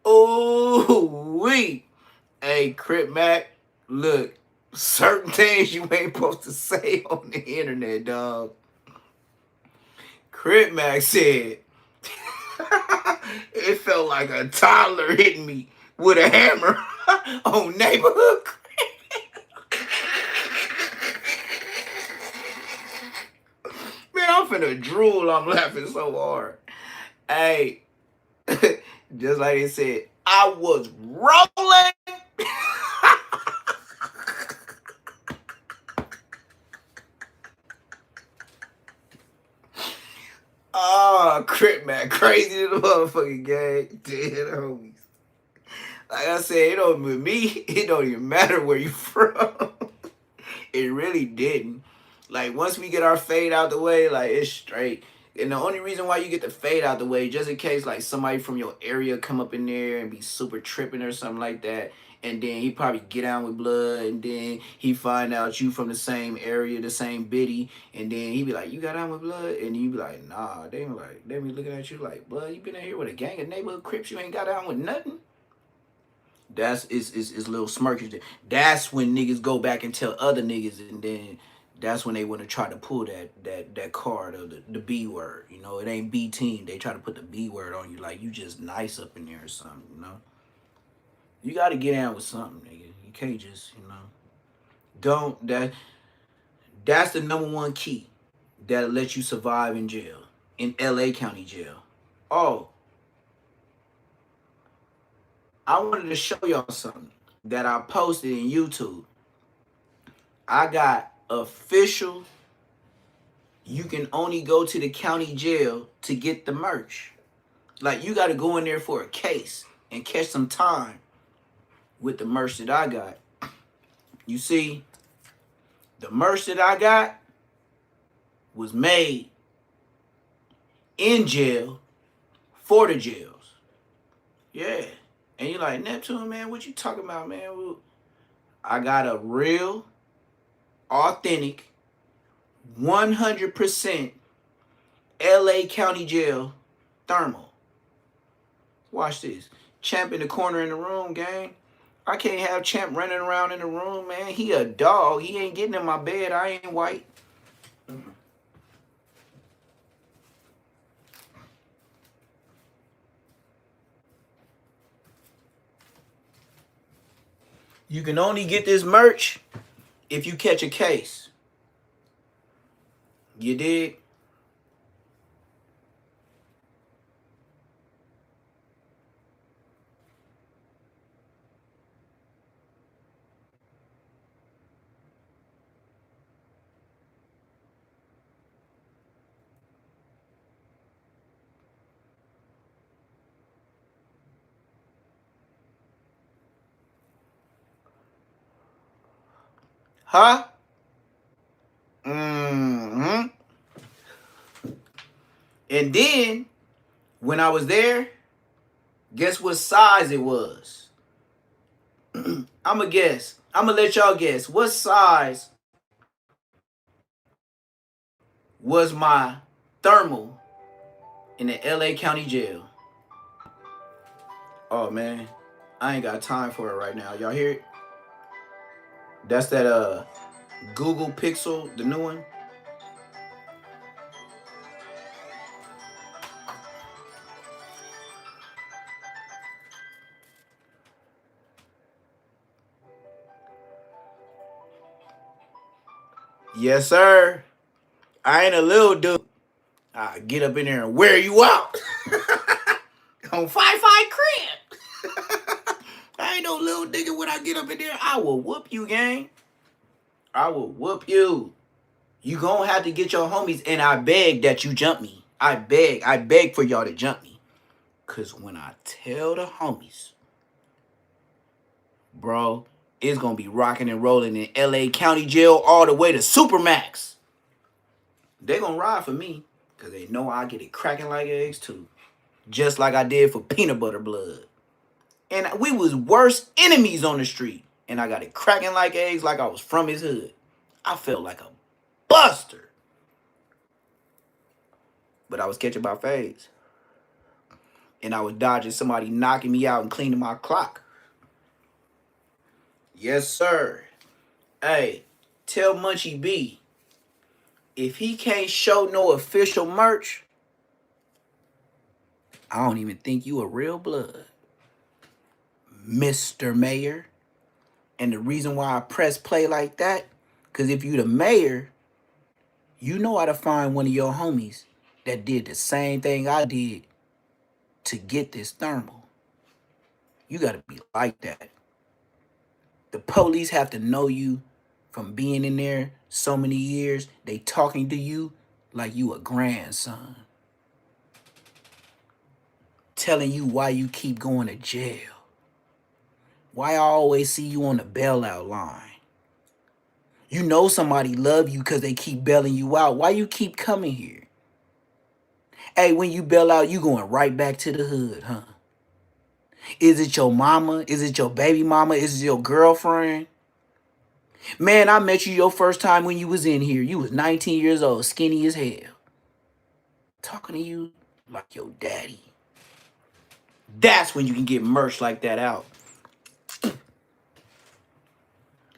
Oh, Ooh-wee. Hey, Crip Mac, look, certain things you ain't supposed to say on the internet, dog. Crip Mac said, it felt like a toddler hitting me with a hammer on neighborhood. Man, I'm finna drool. I'm laughing so hard. Hey, just like they said, I was rolling. Oh, Crip man, crazy to the motherfucking gang. Dead homies. Like I said, it don't with me, it don't even matter where you from. It really didn't. Like once we get our fade out the way, like it's straight. And the only reason why you get the fade out the way, just in case like somebody from your area come up in there and be super tripping or something like that, and then he probably get down with blood, and then he find out you from the same area, the same biddy, and then he be like, you got down with blood, and you be like, nah. They be looking at you like, blood, you been in here with a gang of neighborhood crips, you ain't got down with nothing. That's is little smirkish. That's when niggas go back and tell other niggas, and then that's when they want to try to pull that card of the B word. You know, it ain't B team. They try to put the B word on you, like you just nice up in there or something. You know, you got to get down with something, nigga. You can't just don't that. That's the number one key that'll let you survive in jail, in L.A. County Jail. Oh, I wanted to show y'all something that I posted in YouTube. I got official, you can only go to the county jail to get the merch. Like you got to go in there for a case and catch some time with the merch that I got. You see, the merch that I got was made in jail for the jails. Yeah. And you're like, Neptune, man, what you talking about, man? I got a real, authentic, 100% LA County Jail thermal. Watch this. Champ in the corner in the room, gang. I can't have Champ running around in the room, man. He a dog. He ain't getting in my bed. I ain't white. You can only get this merch if you catch a case. You dig? Huh? Mm-hmm. And then, when I was there, guess what size it was? I'ma guess. I'ma let y'all guess. What size was my thermal in the LA County Jail? Oh man, I ain't got time for it right now. Y'all hear it? That's that Google Pixel, the new one. Yes, sir. I ain't a little dude. I get up in there and wear you out. On 5-5 crib. I ain't no little nigga when I get up in there. I will whoop you, gang. I will whoop you. You gonna have to get your homies, and I beg that you jump me. I beg for y'all to jump me. Cause when I tell the homies, bro, it's gonna be rocking and rolling in LA County Jail all the way to Supermax. They gonna ride for me, cause they know I get it cracking like eggs too. Just like I did for peanut butter blood. And we was worse enemies on the street. And I got it cracking like eggs like I was from his hood. I felt like a buster. But I was catching by fades. and I was dodging somebody knocking me out and cleaning my clock. Yes, sir. Hey, tell Munchie B, if he can't show no official merch, I don't even think you a real blood, Mr. Mayor. And the reason why I press play like that, because if you the mayor, you know how to find one of your homies that did the same thing I did to get this thermal. You got to be like that. The police have to know you from being in there so many years. They talking to you like you a grandson. Telling you why you keep going to jail. Why I always see you on the bailout line. You know somebody love you because they keep bailing you out. Why you keep coming here? Hey, when you bail out, you going right back to the hood, huh? Is it your mama? Is it your baby mama? Is it your girlfriend? Man, I met you your first time when you was in here. You was 19 years old, skinny as hell. Talking to you like your daddy. That's when you can get merch like that out.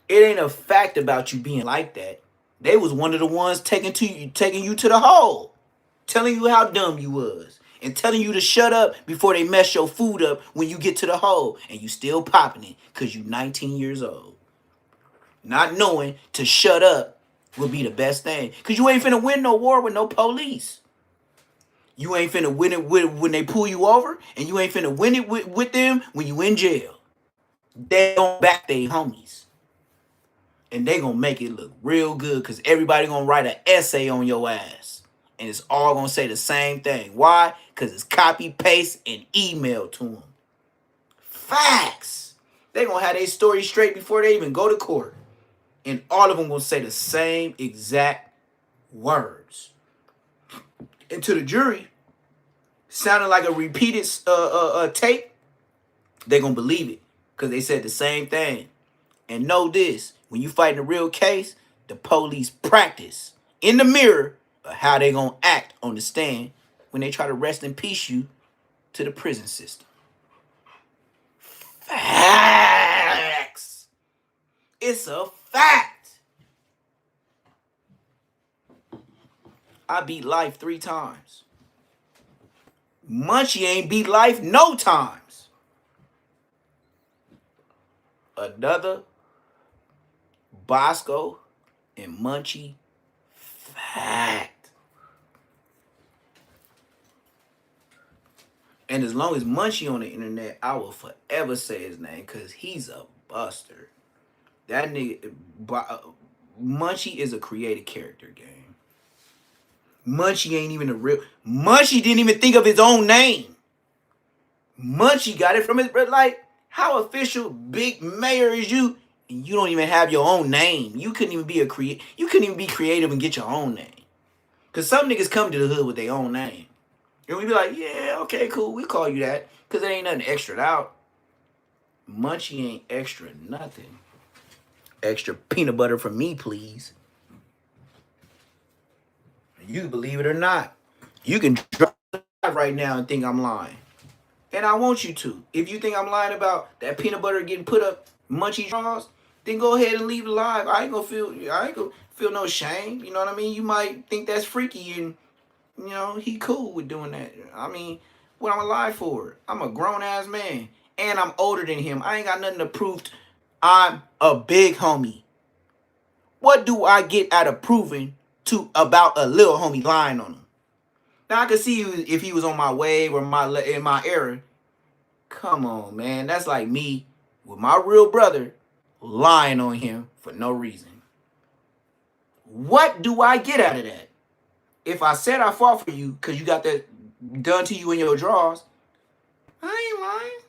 It ain't a fact about you being like that. They was one of the ones taking you to the hole, telling you how dumb you was, and telling you to shut up before they mess your food up when you get to the hole, and you still popping it because you 19 years old. Not knowing to shut up would be the best thing. Because you ain't finna win no war with no police. You ain't finna win it when they pull you over, and you ain't finna win it with them when you in jail. They don't back their homies. And they gonna make it look real good because everybody gonna write an essay on your ass. And it's all gonna say the same thing. Why? Because it's copy, paste, and email to them. Facts. They gonna have their story straight before they even go to court. And all of them gonna say the same exact words. And to the jury, sounding like a repeated tape, they gonna believe it. Because they said the same thing. And know this, when you fight in a real case, the police practice in the mirror of how they gonna act on the stand when they try to rest in peace you to the prison system. Facts. It's a fact. I beat life 3 times. Munchie ain't beat life no times. Another Bosco and Munchie fact. And as long as Munchie on the internet, I will forever say his name because he's a buster. That nigga, Munchie is a created character game. Munchie ain't even a real. Munchie didn't even think of his own name. Munchie got it from his, like, how official big mayor is you? And you don't even have your own name. You couldn't even be You couldn't even be creative and get your own name. Cause some niggas come to the hood with their own name, and we be like, yeah, okay, cool, we call you that, cause there ain't nothing extra out. Munchie ain't extra nothing. Extra peanut butter for me, please. You believe it or not, you can drive right now and think I'm lying, and I want you to. If you think I'm lying about that peanut butter getting put up Munchie draws, then go ahead and leave it live. I ain't gonna feel no shame. You know what I mean? You might think that's freaky, and you know he cool with doing that. I mean, what I'm alive for? I'm a grown ass man, and I'm older than him. I ain't got nothing to prove. I'm a big homie. What do I get out of proving to about a little homie lying on him? Now I could see if he was on my wave or in my era. Come on, man. That's like me with my real brother lying on him for no reason. What do I get out of that? If I said I fought for you because you got that done to you in your drawers, I ain't lying.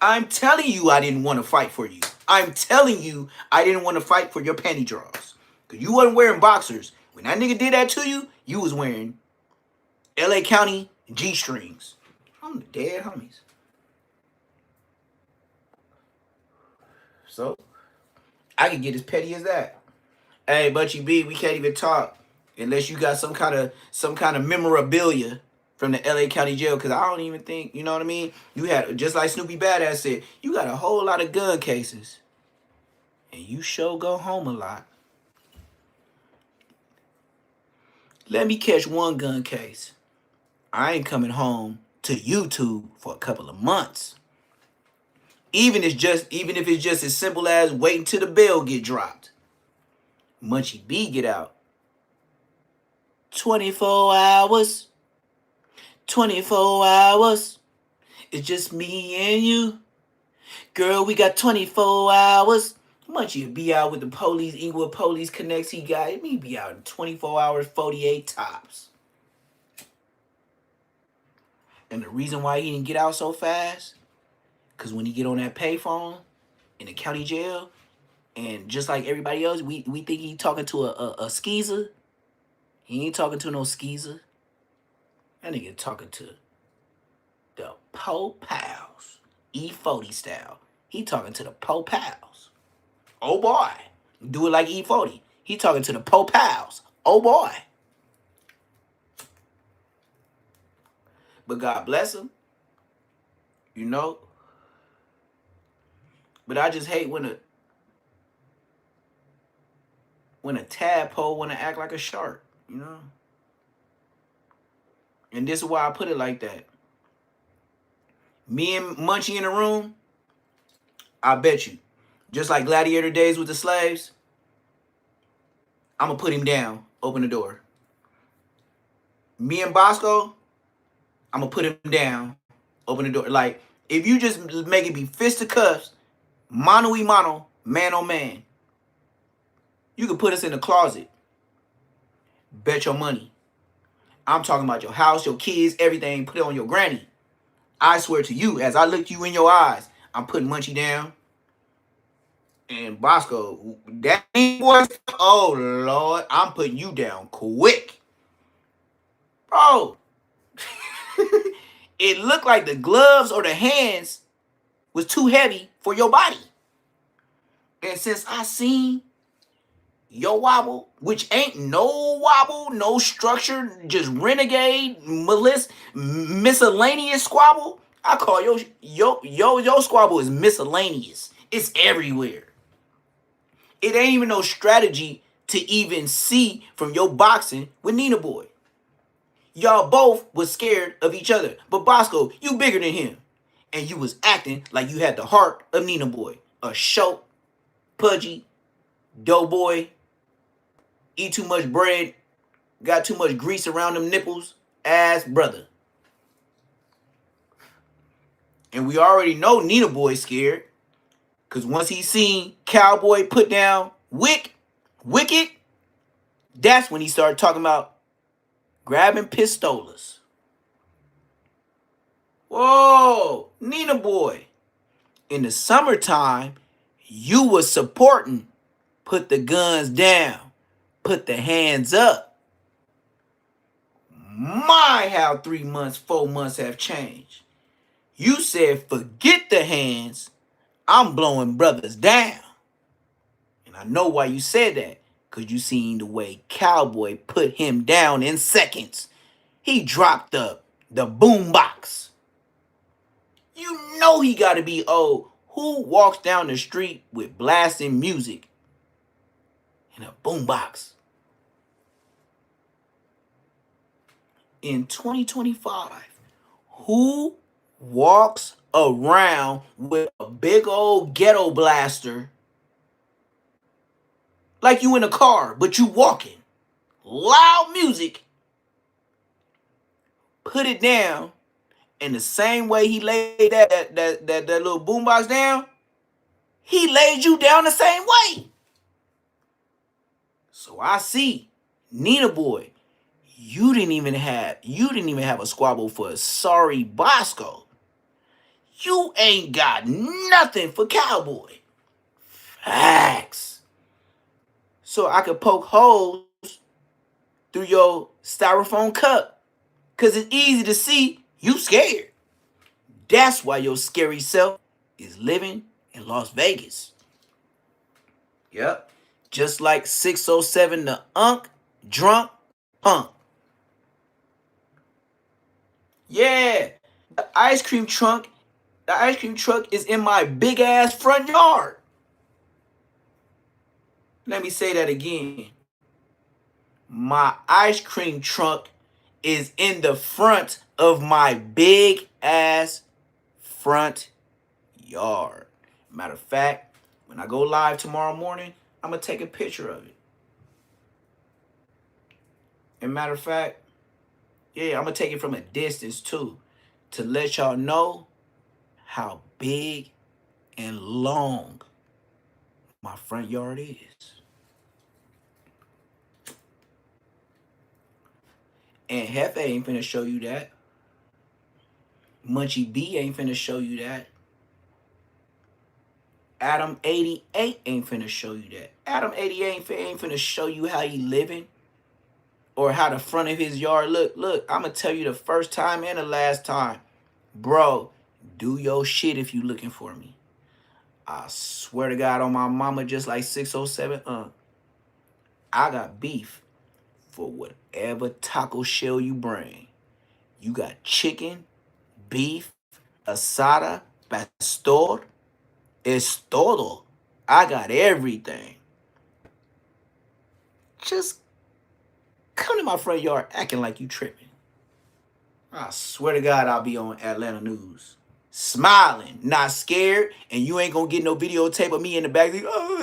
I'm telling you I didn't want to fight for you. I'm telling you I didn't want to fight for your panty drawers. Because you wasn't wearing boxers. When that nigga did that to you, you was wearing LA County G-strings. I'm the dead homies. So, I can get as petty as that. Hey, Bunchy B, we can't even talk unless you got some kind of memorabilia from the LA County Jail. Cause I don't even think, you know what I mean? You had, just like Snoopy Badass said, you got a whole lot of gun cases. And you sure go home a lot. Let me catch one gun case. I ain't coming home to YouTube for a couple of months. Even if it's just as simple as waiting till the bail get dropped. Munchy B get out. 24 hours. 24 hours. It's just me and you. Girl, we got 24 hours. Munchy will be out with the police, Inglewood Police Connects he got. Me be out in 24 hours, 48 tops. And the reason why he didn't get out so fast, because when he get on that payphone in the county jail, and just like everybody else, we think he talking to a skeezer. He ain't talking to no skeezer. That nigga talking to the Po Pals. E40 style. He talking to the Po Pals. Oh boy. Do it like E40. He talking to the Po Pals. Oh boy. But God bless him. You know. But I just hate when a tadpole wanna act like a shark, you know? And this is why I put it like that. Me and Munchie in the room, I bet you, just like gladiator days with the slaves, I'm gonna put him down, open the door. Me and Bosco, I'm gonna put him down, open the door. Like, if you just make it be fisticuffs, mano y mano, man on man, you can put us in the closet. Bet your money. I'm talking about your house, your kids, everything, put it on your granny. I swear to you, as I look you in your eyes, I'm putting Munchie down. And Bosco, that boy, oh Lord, I'm putting you down quick. Bro, it looked like the gloves or the hands was too heavy for your body. And since I seen your wobble, which ain't no wobble, no structure, just renegade, miscellaneous squabble, I call your squabble is miscellaneous. It's everywhere. It ain't even no strategy to even see from your boxing with Nina Boy. Y'all both was scared of each other. But Bosco, you bigger than him. And you was acting like you had the heart of Nina Boy. A short, pudgy, doughboy, eat too much bread, got too much grease around them nipples, ass brother. And we already know Nina Boy's scared. Because once he seen Cowboy put down Wicked, that's when he started talking about grabbing pistolas. Whoa, Nina Boy. In the summertime, you was supporting put the guns down, put the hands up. My, how 3 months, 4 months have changed. You said, forget the hands, I'm blowing brothers down. And I know why you said that, because you seen the way Cowboy put him down in seconds. He dropped the boombox. You know he got to be old. Who walks down the street with blasting music in a boombox? In 2025, who walks around with a big old ghetto blaster like you in a car, but you walking? Loud music. Put it down. In the same way he laid that little boombox down, he laid you down the same way. So I see, Nina Boy, you didn't even have a squabble for sorry Bosco. You ain't got nothing for Cowboy. Facts. So I could poke holes through your styrofoam cup. Cause it's easy to see you scared. That's why your scary self is living in Las Vegas. Yep. Just like 607 the unk, drunk, punk. Yeah, the ice cream trunk, the ice cream truck is in my big ass front yard. Let me say that again. My ice cream trunk is in the front of my big ass front yard. Matter of fact, when I go live tomorrow morning, I'm going to take a picture of it. And matter of fact, yeah, I'm going to take it from a distance too, to let y'all know how big and long my front yard is. And Hefe ain't finna show you that. Munchie B ain't finna show you that. Adam 88 ain't finna show you that. Adam 88 ain't finna show you how he living or how the front of his yard look. Look, I'm gonna tell you the first time and the last time. Bro, do your shit if you looking for me. I swear to God on my mama, just like 607, I got beef for whatever taco shell you bring. You got chicken, beef, asada, pastor, es todo. I got everything. Just come to my front yard acting like you tripping. I swear to God, I'll be on Atlanta News. Smiling, not scared, and you ain't gonna get no videotape of me in the back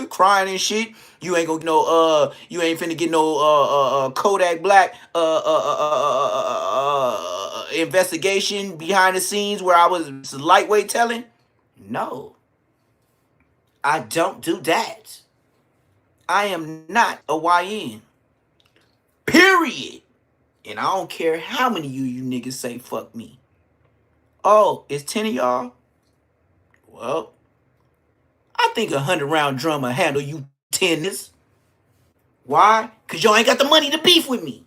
crying and shit. You ain't gonna get no you ain't finna get no Kodak Black investigation behind the scenes where I was lightweight telling. No, I don't do that. I am not a YN. Period. And I don't care how many of you niggas say fuck me. Oh, it's 10 of y'all? Well, I think a 100-round drum will handle you 10 this. Why? Because y'all ain't got the money to beef with me.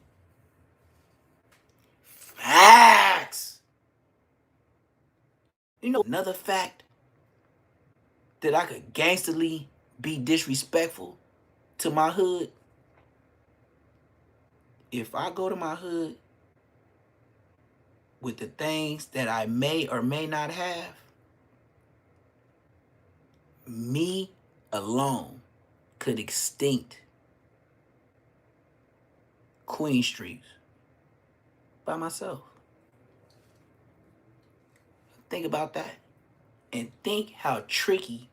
Facts. You know another fact that I could gangsterly be disrespectful to my hood? If I go to my hood with the things that I may or may not have, me alone could extinct Queen Street by myself. Think about that. And think how tricky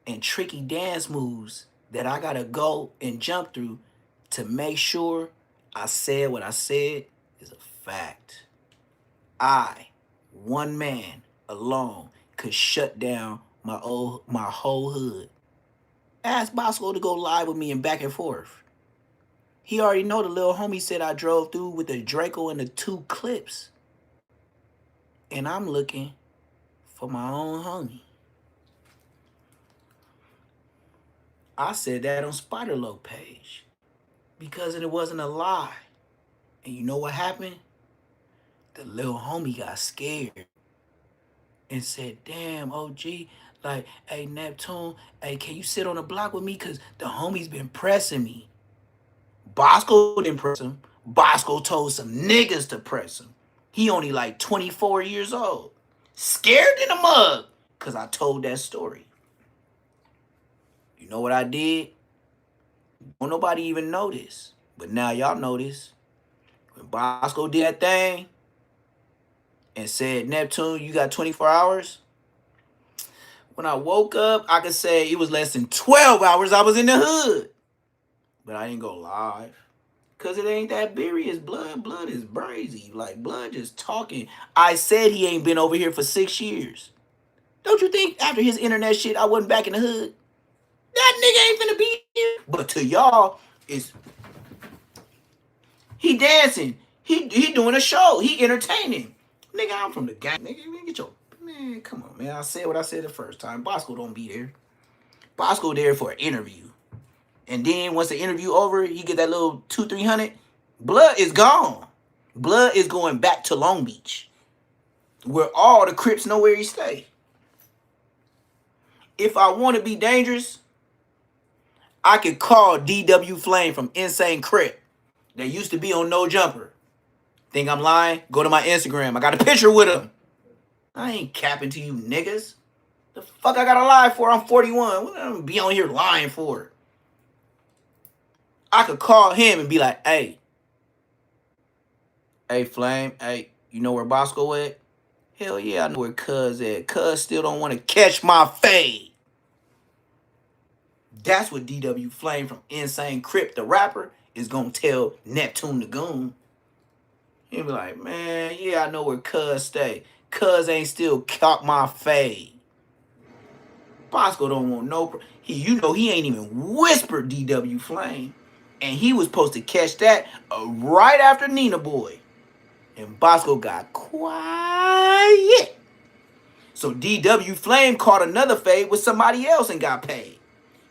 dance moves that I gotta go and jump through to make sure I said what I said is a fact. I, one man alone, could shut down my whole hood. Ask Bosco to go live with me and back and forth. He already know the little homie said I drove through with the Draco and the 2 clips. And I'm looking for my own homie. I said that on Spiderloaf page because it wasn't a lie. And you know what happened? The little homie got scared and said, damn, OG, like, hey, Neptune, hey, can you sit on the block with me? Because the homie's been pressing me. Bosco didn't press him. Bosco told some niggas to press him. He only like 24 years old. Scared in a mug because I told that story. You know what I did? Don't nobody even know this. But now y'all know this. When Bosco did that thing and said, Neptune, you got 24 hours. When I woke up, I could say it was less than 12 hours I was in the hood. But I didn't go live. Because it ain't that serious. Blood is brazy. Like, blood just talking. I said he ain't been over here for 6 years. Don't you think after his internet shit, I wasn't back in the hood? That nigga ain't finna be here. But to y'all, he dancing. He doing a show. He entertaining. Nigga, I'm from the gang. Nigga, get your... Man, come on, man. I said what I said the first time. Bosco don't be there. Bosco there for an interview. And then once the interview over, he get that little 200-300. Blood is gone. Blood is going back to Long Beach, where all the Crips know where he stay. If I want to be dangerous, I could call DW Flame from Insane Crip that used to be on No Jumper. Think I'm lying? Go to my Instagram. I got a picture with him. I ain't capping to you niggas. The fuck I gotta lie for? I'm 41. What am I be on here lying for? I could call him and be like, hey, Flame, hey, you know where Bosco at? Hell yeah, I know where Cuz at. Cuz still don't want to catch my fade. That's what DW Flame from Insane Crip, the rapper, is gonna tell Neptune the Goon. He'll be like, man, yeah, I know where Cuz stay. Cuz ain't still caught my fade. Bosco don't want no. He ain't even whispered DW Flame, and he was supposed to catch that right after Nina Boy, and Bosco got quiet. So DW Flame caught another fade with somebody else and got paid,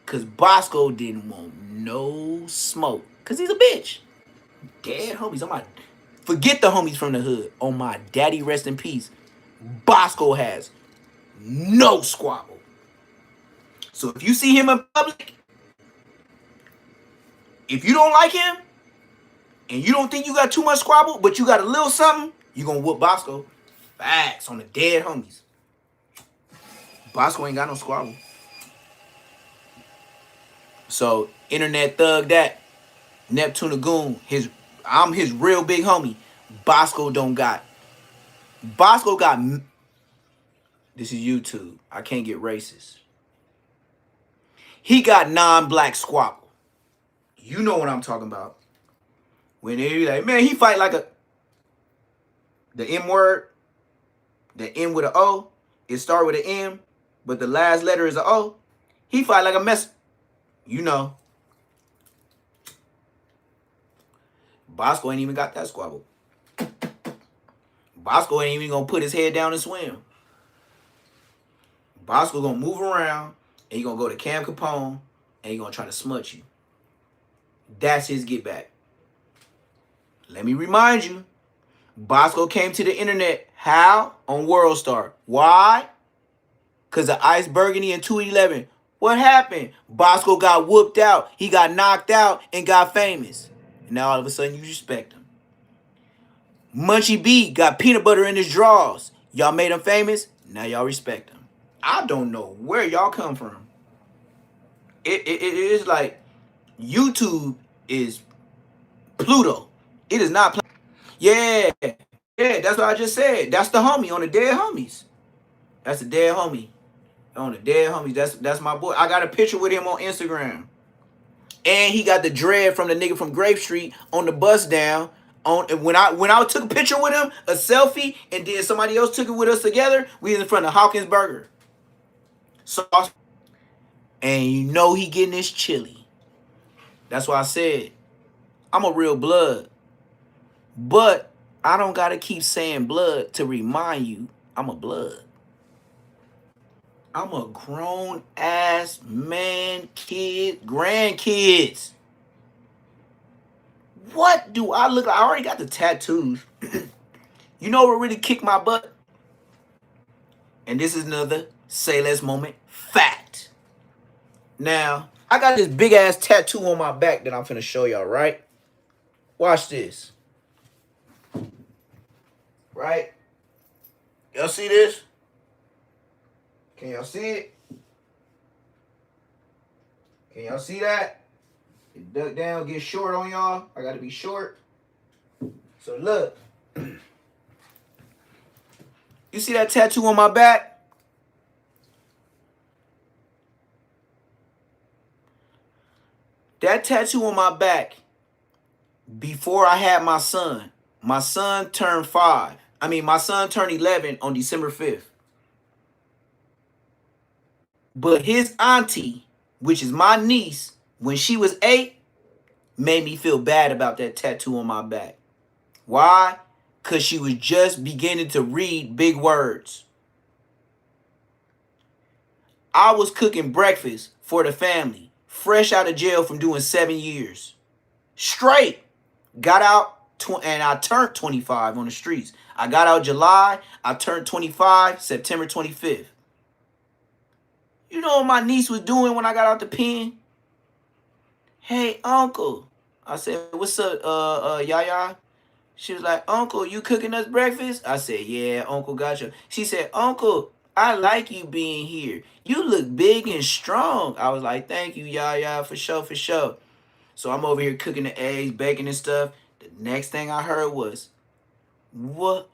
cause Bosco didn't want no smoke, cause he's a bitch. Dead homies. Forget the homies from the hood. On my daddy, rest in peace. Bosco has no squabble. So if you see him in public, if you don't like him, and you don't think you got too much squabble, but you got a little something, you gonna whoop Bosco. Facts on the dead homies. Bosco ain't got no squabble. So internet thug that. Neptune the Goon. I'm his real big homie. Bosco don't got. Bosco got. This is YouTube. I can't get racist. He got non-black squabble. You know what I'm talking about. When they be like, man, he fight like the M word, the N with an O, it start with an M, but the last letter is an O. He fight like a mess. You know. Bosco ain't even got that squabble. Bosco ain't even gonna put his head down and swim. Bosco gonna move around, and he gonna go to Cam Capone, and he gonna try to smut you. That's his get back. Let me remind you, Bosco came to the internet. How? On World Star. Why? Because of Ice Burgundy and 211. What happened? Bosco got whooped out. He got knocked out and got famous. And now all of a sudden you respect him. Munchie B got peanut butter in his drawers. Y'all made him famous. Now y'all respect him. I don't know where y'all come from. It is like YouTube is Pluto. It is not. Yeah, that's what I just said. That's the homie on the dead homies. That's the dead homie on the dead homies. That's my boy. I got a picture with him on Instagram, and he got the dread from the nigga from Grape Street on the bus down. When I took a picture with him, a selfie, and then somebody else took it with us together. We was in front of Hawkins Burger. Sauce, and you know he getting his chili. That's why I said I'm a real blood, but I don't gotta keep saying blood to remind you I'm a blood. I'm a grown ass man, kid, grandkids. What do I look like? I already got the tattoos. You know what really kicked my butt? And this is another say less moment fact. Now, I got this big ass tattoo on my back that I'm finna show y'all, right? Watch this. Right? Y'all see this? Can y'all see it? Can y'all see that? It duck down, get short on y'all. I gotta be short. So look. You see that tattoo on my back? That tattoo on my back, before I had my son turned 5. My son turned 11 on December 5th. But his auntie, which is my niece, when she was 8, made me feel bad about that tattoo on my back. Why? Because she was just beginning to read big words. I was cooking breakfast for the family, fresh out of jail from doing 7 years. Straight. Got out and I turned 25 on the streets. I got out July. I turned 25 September 25th. You know what my niece was doing when I got out the pen? "Hey, uncle." I said, "What's up, Yaya?" She was like, "Uncle, you cooking us breakfast?" I said, "Yeah, Uncle got you." She said, "Uncle, I like you being here. You look big and strong." I was like, "Thank you, Yaya, for sure, for sure." So I'm over here cooking the eggs, bacon and stuff. The next thing I heard was, what,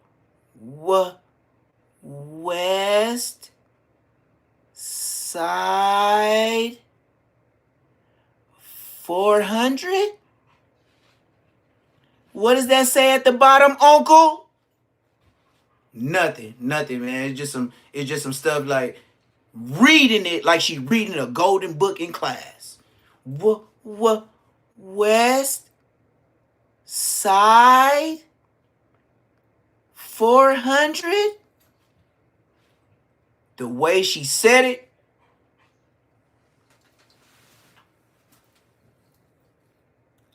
West Side 400? What does that say at the bottom, Uncle? Nothing, nothing, man. It's just some stuff like reading it like she reading a golden book in class. What, West Side 400? The way she said it,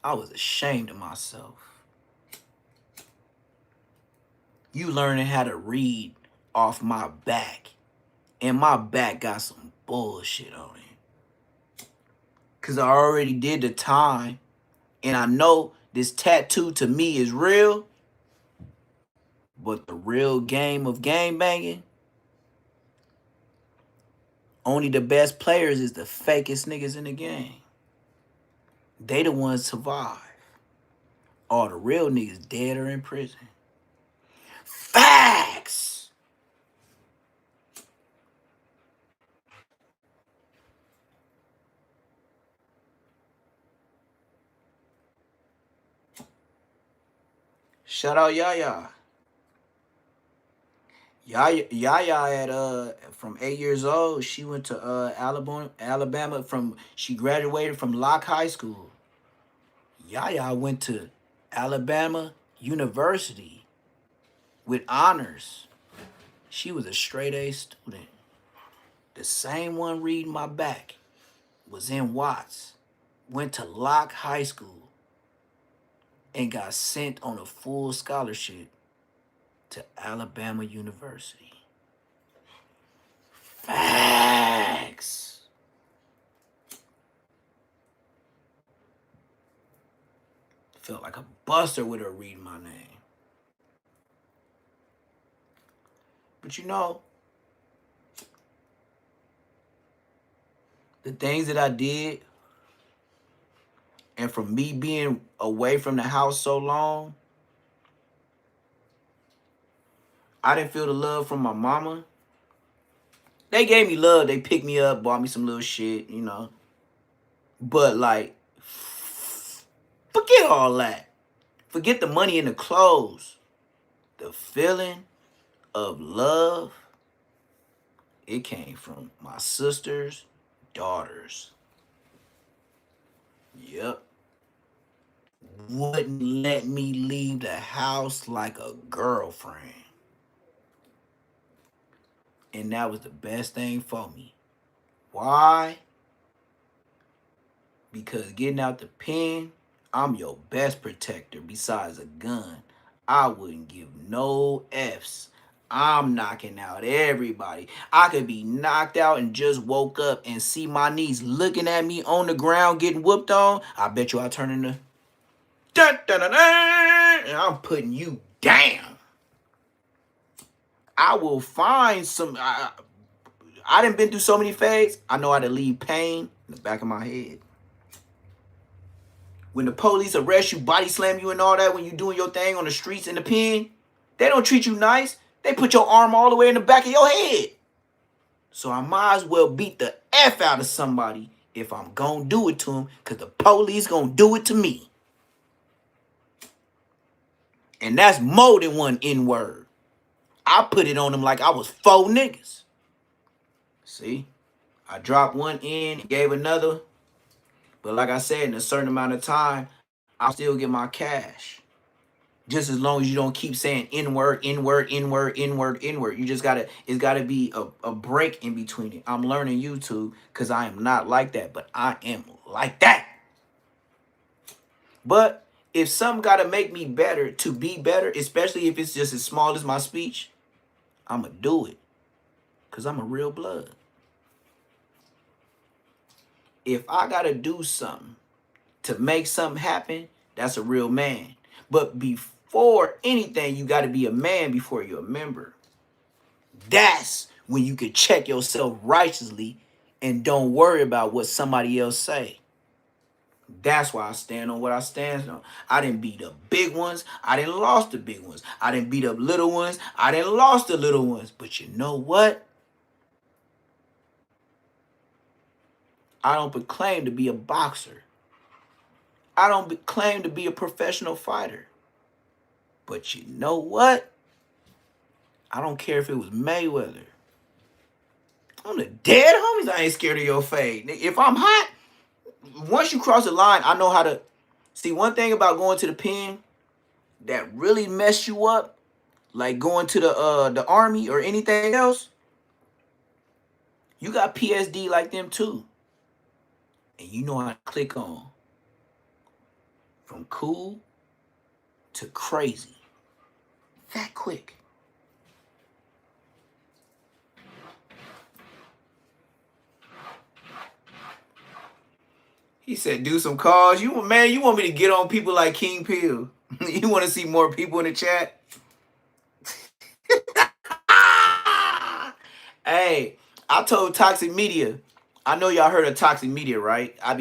I was ashamed of myself. You learning how to read off my back. And my back got some bullshit on it. Because I already did the time. And I know this tattoo to me is real. But the real game of game banging, only the best players is the fakest niggas in the game. They the ones survive. All the real niggas dead or in prison. Facts! Shout out Yaya. Yaya at from 8 years old, she went to Alabama from she graduated from Locke High School. Yaya went to Alabama University with honors. She was a straight A student. The same one reading my back was in Watts, went to Locke High School, and got sent on a full scholarship to Alabama University. Facts. Felt like a buster with her reading my name. But you know, the things that I did, and from me being away from the house so long, I didn't feel the love from my mama. They gave me love. They picked me up, bought me some little shit, you know. But like, forget all that. Forget the money and the clothes. The feeling of love, it came from my sister's daughters. Yep. Wouldn't let me leave the house like a girlfriend. And that was the best thing for me. Why? Because getting out the pen, I'm your best protector besides a gun. I wouldn't give no F's. I'm knocking out everybody. I could be knocked out and just woke up and see my niece looking at me on the ground getting whooped on. I bet you I turn into dun, dun, dun, dun, and I'm putting you down. I will find some. I done been through so many fades. I know how to leave pain in the back of my head. When the police arrest you, body slam you and all that, when you doing your thing on the streets in the pen, they don't treat you nice. They put your arm all the way in the back of your head. So I might as well beat the F out of somebody if I'm gonna do it to them, because the police gonna do it to me. And that's more than one N-word. I put it on them like I was 4 niggas. See? I dropped one in, gave another. But like I said, in a certain amount of time, I'll still get my cash. Just as long as you don't keep saying N-word, N-word, N-word, N-word, N-word. You just gotta, it's gotta be a break in between it. I'm learning YouTube because I am not like that, but I am like that. But if something gotta make me better to be better, especially if it's just as small as my speech, I'ma do it. Because I'm a real blood. If I gotta do something to make something happen, that's a real man. But before anything, you got to be a man before you're a member. That's when you can check yourself righteously and don't worry about what somebody else say. That's why I stand on what I stand on. I didn't beat up big ones. I didn't lost the big ones. I didn't beat up little ones. I didn't lost the little ones. But you know what? I don't proclaim to be a boxer. I don't claim to be a professional fighter. But you know what? I don't care if it was Mayweather. I'm the dead homies. I ain't scared of your fade. If I'm hot, once you cross the line, I know how to. See, one thing about going to the pen that really mess you up, like going to the army or anything else, you got PSD like them too. And you know how to click on from cool to crazy. That quick. He said, do some calls. You want me to get on people like King Peel. You want to see more people in the chat? Hey, I told Toxic Media. I know y'all heard of Toxic Media, right? I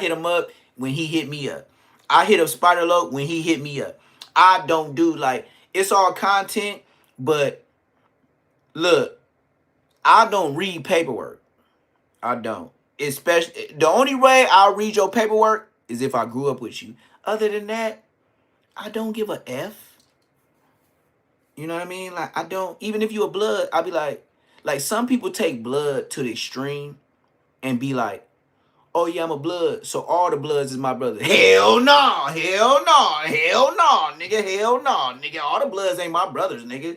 hit him up when he hit me up. I hit up Spider Loc when he hit me up. I don't do like it's all content, but look, I don't read paperwork. I don't. Especially the only way I'll read your paperwork is if I grew up with you. Other than that, I don't give a F. You know what I mean? Like I don't. Even if you a blood, I'll be like some people take blood to the extreme and be like, oh yeah, I'm a blood, so all the bloods is my brother. Hell no, hell no, hell no, nigga, hell no, nigga. All the bloods ain't my brothers, nigga.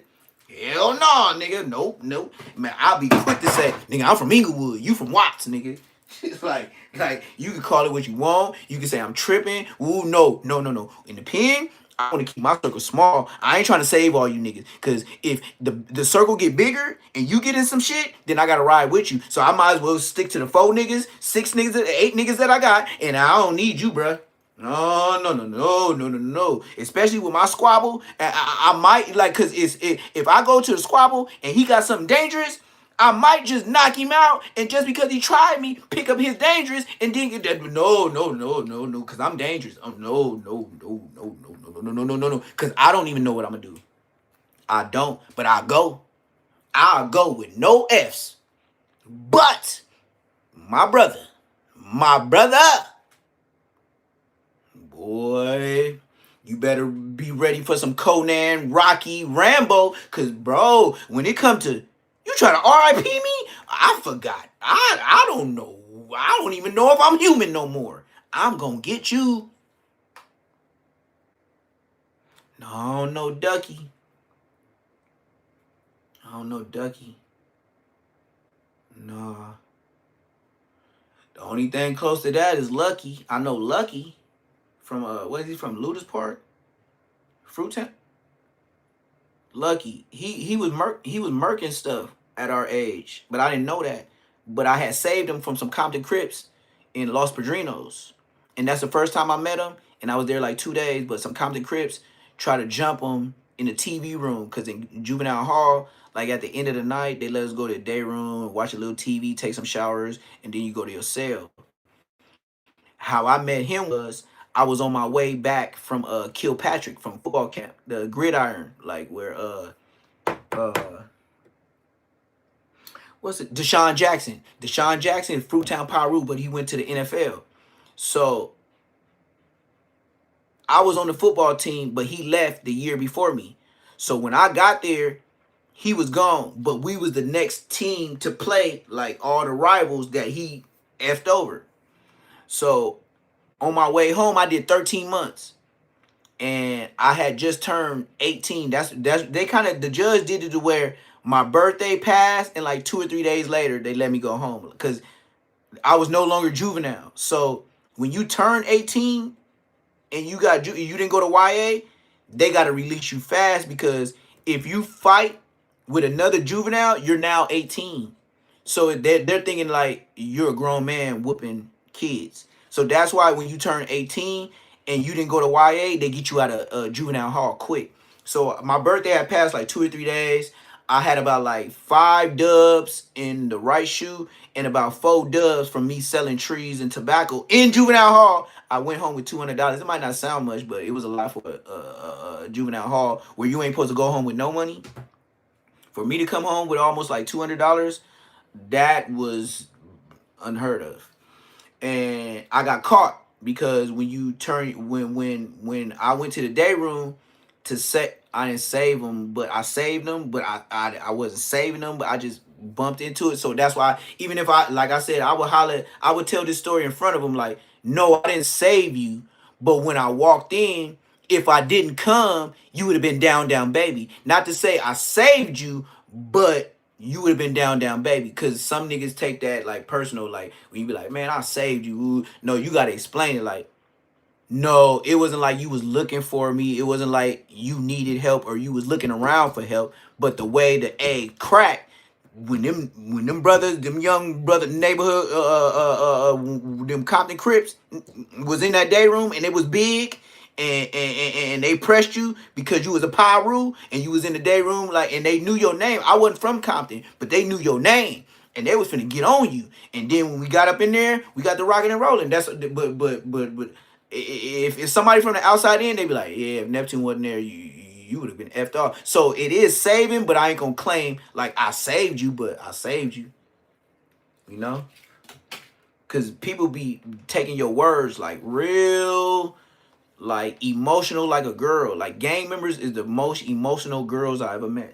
Hell no, nigga. Nope, nope. Man, I'll be quick to say, nigga, I'm from Inglewood. You from Watts, nigga. It's like you can call it what you want. You can say I'm tripping. Ooh, no, no, no, no. In the pen, I want to keep my circle small. I ain't trying to save all you niggas. Cause if the circle get bigger and you get in some shit, then I gotta ride with you. So I might as well stick to the 4 niggas, 6 niggas, 8 niggas that I got, and I don't need you, bruh. No, no, no, no, no, no, no. Especially with my squabble, I might like cause if I go to the squabble and he got something dangerous, I might just knock him out, and just because he tried me, pick up his dangerous, and then get that. No, no, no, no, no, because I'm dangerous. Oh, no, no, no, no, no, no, no, no, no, no, no, because I don't even know what I'm gonna do. I don't, but I'll go. I'll go with no F's. But my brother, boy, you better be ready for some Conan, Rocky, Rambo, because, bro, when it comes to you trying to RIP me, I forgot. I don't know. I don't even know if I'm human no more. I'm going to get you. No, no, Ducky. I don't know, Ducky. Nah. The only thing close to that is Lucky. I know Lucky from, what is he from, Ludus Park? Fruit Town? Lucky. He was murking stuff at our age, but I didn't know that. But I had saved him from some Compton Crips in Los Padrinos, and that's the first time I met him. And I was there like 2 days, but some Compton Crips tried to jump him in the TV room because in juvenile hall, like at the end of the night, they let us go to the day room, watch a little TV, take some showers, and then you go to your cell. How I met him was I was on my way back from Kilpatrick from football camp, the gridiron, like where uh what's it? Deshaun Jackson. Deshaun Jackson, Fruittown Paru, but he went to the NFL. So I was on the football team, but he left the year before me. So when I got there, he was gone, but we was the next team to play, like all the rivals that he effed over. So on my way home, I did 13 months. And I had just turned 18. That's they kind of, the judge did it to where my birthday passed and like 2 or 3 days later they let me go home because I was no longer juvenile. So when you turn 18 and you didn't go to YA, they got to release you fast because if you fight with another juvenile, you're now 18. So they're thinking like you're a grown man whooping kids. So that's why when you turn 18 and you didn't go to YA, they get you out of juvenile hall quick. So my birthday had passed like 2 or 3 days. I had about like 5 dubs in the right shoe and about 4 dubs from me selling trees and tobacco in juvenile hall. I went home with $200. It might not sound much, but it was a lot for a juvenile hall where you ain't supposed to go home with no money. For me to come home with almost like $200, that was unheard of. And I got caught because when you turn when I went to the day room to say I didn't save them, but I saved them, but I wasn't saving them, but I just bumped into it. So that's why even if I, like I said, I would holler, I would tell this story in front of them like, no, I didn't save you, but when I walked in, if I didn't come, you would have been down, down, baby. Not to say I saved you, but you would have been down, down, baby. Because some niggas take that like personal, like when you be like, man, I saved you. Ooh. No, you got to explain it like, no, it wasn't like you was looking for me. It wasn't like you needed help or you was looking around for help. But the way the egg cracked, when them brothers, them young brother neighborhood, them Compton Crips was in that day room and it was big. And they pressed you because you was a Pyru and you was in the day room like, and they knew your name. I wasn't from Compton, but they knew your name and they was finna get on you. And then when we got up in there, we got the rocking and rolling. That's but if somebody from the outside in, they be like, yeah, if Neptune wasn't there, you would have been effed off. So it is saving, but I ain't gonna claim like I saved you, but I saved you. You know, because people be taking your words like real, like emotional, like a girl. Like gang members is the most emotional girls I ever met.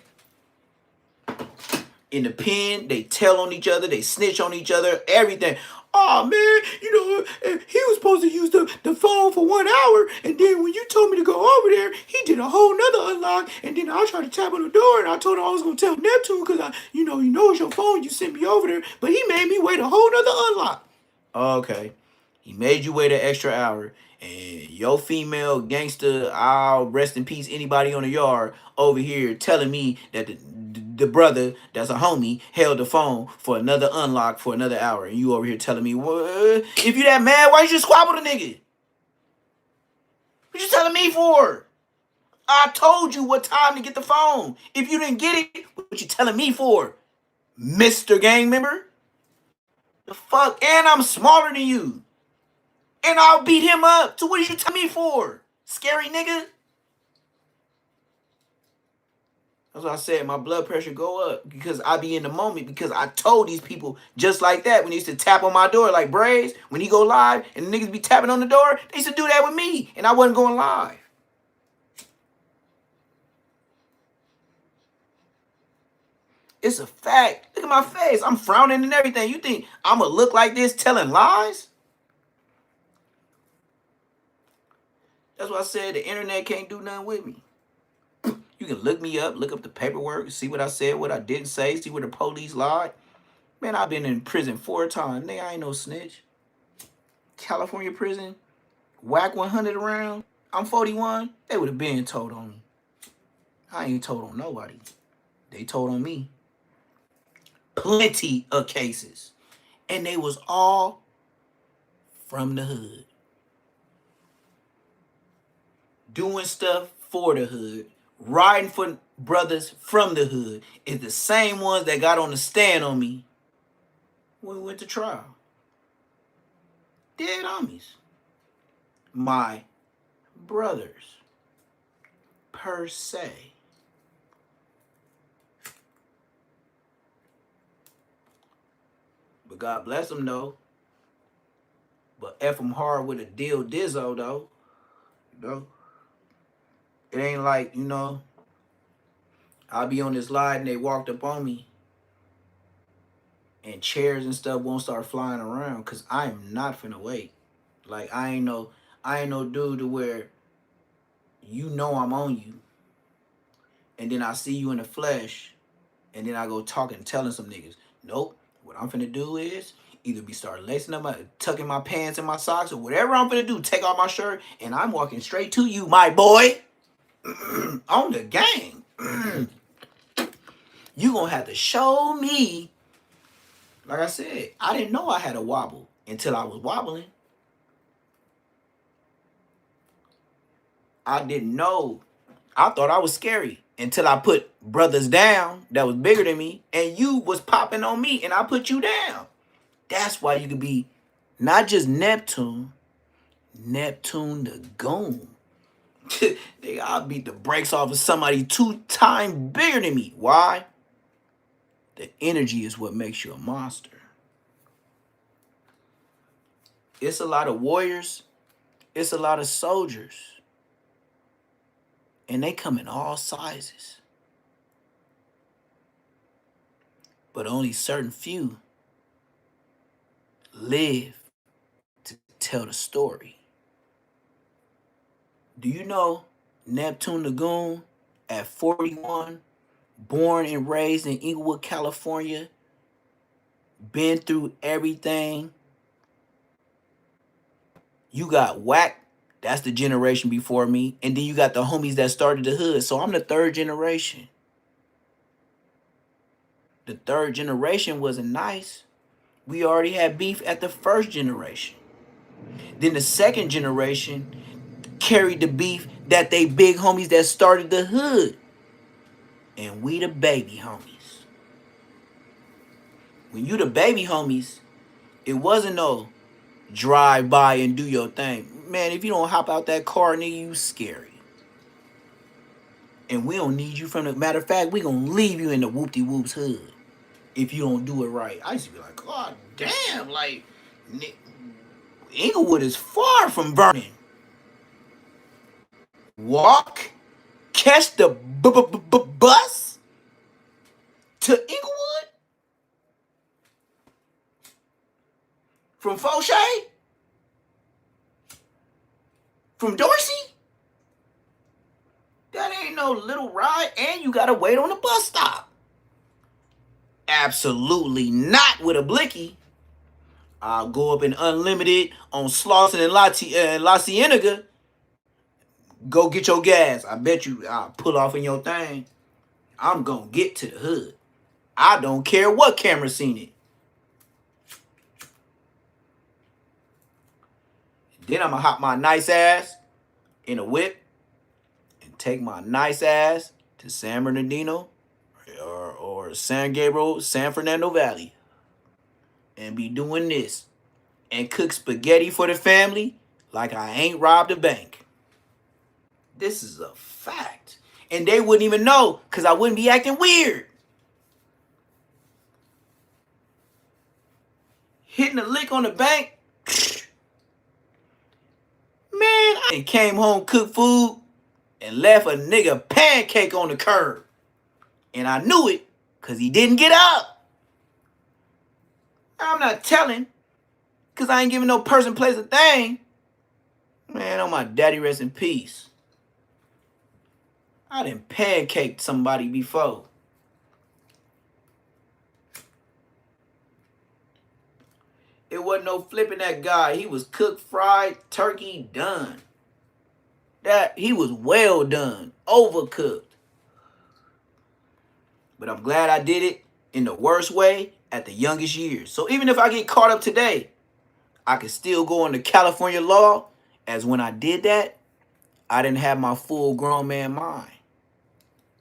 In the pen, they tell on each other, they snitch on each other, everything. Oh man, you know, he was supposed to use the phone for 1 hour, and then when you told me to go over there, he did a whole nother unlock, and then I tried to tap on the door, and I told him I was gonna tell Neptune because you know it's your phone, you sent me over there, but he made me wait a whole nother unlock. Okay, he made you wait an extra hour, and your female gangster, I'll rest in peace anybody on the yard over here telling me that the brother that's a homie held the phone for another unlock for another hour, and you over here telling me, what? If you that mad, why you just squabble the nigga? What you telling me for? I told you what time to get the phone. If you didn't get it, what you telling me for, Mr. Gang Member? The fuck? And I'm smaller than you. And I'll beat him up. So what did you tell me for? Scary nigga? That's what I said. My blood pressure go up because I be in the moment because I told these people just like that when they used to tap on my door like Braves. When he go live and the niggas be tapping on the door, they used to do that with me and I wasn't going live. It's a fact. Look at my face. I'm frowning and everything. You think I'm going to look like this telling lies? That's why I said the internet can't do nothing with me. You can look me up, look up the paperwork, see what I said, what I didn't say, see where the police lied. Man, I've been in prison 4 times. Nigga, I ain't no snitch. California prison, whack 100 around. I'm 41. They would have been told on me. I ain't told on nobody. They told on me. Plenty of cases. And they was all from the hood. Doing stuff for the hood. Riding for brothers from the hood is the same ones that got on the stand on me when we went to trial. Dead homies. My brothers. Per se. But God bless them though. But F them hard with a deal Dizzo though. You know? It ain't like, you know, I'll be on this live and they walked up on me and chairs and stuff won't start flying around because I am not finna wait. Like I ain't no dude to where you know I'm on you and then I see you in the flesh and then I go talking telling some niggas. Nope. What I'm finna do is either be start lacing up tucking my pants and my socks or whatever I'm finna do, take off my shirt and I'm walking straight to you, my boy. On the gang. You gonna have to show me. Like I said, I didn't know I had a wobble until I was wobbling. I didn't know. I thought I was scary until I put brothers down that was bigger than me, and you was popping on me, and I put you down. That's why you could be not just Neptune the goon. I'll beat the brakes off of somebody 2 times bigger than me. Why? The energy is what makes you a monster. It's a lot of warriors. It's a lot of soldiers. And they come in all sizes. But only certain few live to tell the story. Do you know Neptune the Goon at 41, born and raised in Inglewood, California, been through everything? You got whack, that's the generation before me, and then you got the homies that started the hood. So I'm the 3rd generation. The 3rd generation wasn't nice. We already had beef at the 1st generation. Then the 2nd generation carried the beef that they big homies that started the hood. And we the baby homies. When you the baby homies, it wasn't no drive by and do your thing. Man, if you don't hop out that car, nigga, you scary. And we don't need you from the matter of fact, we gonna leave you in the whoop-de-whoops hood if you don't do it right. I used to be like, God damn, like Inglewood is far from burning. Walk, catch the bus to Inglewood from Fauché, from Dorsey. That ain't no little ride, and you gotta wait on the bus stop. Absolutely not with a blicky. I'll go up in Unlimited on Slauson and La Cienega. Go get your gas. I bet you I'll pull off in your thing. I'm gonna get to the hood. I don't care what camera seen it. Then I'm gonna hop my nice ass in a whip and take my nice ass to San Bernardino or San Gabriel, San Fernando Valley, and be doing this and cook spaghetti for the family like I ain't robbed a bank. This is a fact. And they wouldn't even know because I wouldn't be acting weird. Hitting a lick on the bank. Man, I came home, cooked food, and left a nigga pancake on the curb. And I knew it because he didn't get up. I'm not telling because I ain't giving no person, place, a thing. Man, oh my daddy, rest in peace. I done pancaked somebody before. It wasn't no flipping that guy. He was cooked, fried, turkey, done. That he was well done, overcooked. But I'm glad I did it in the worst way at the youngest years. So even if I get caught up today, I can still go into California law as when I did that, I didn't have my full grown man mind.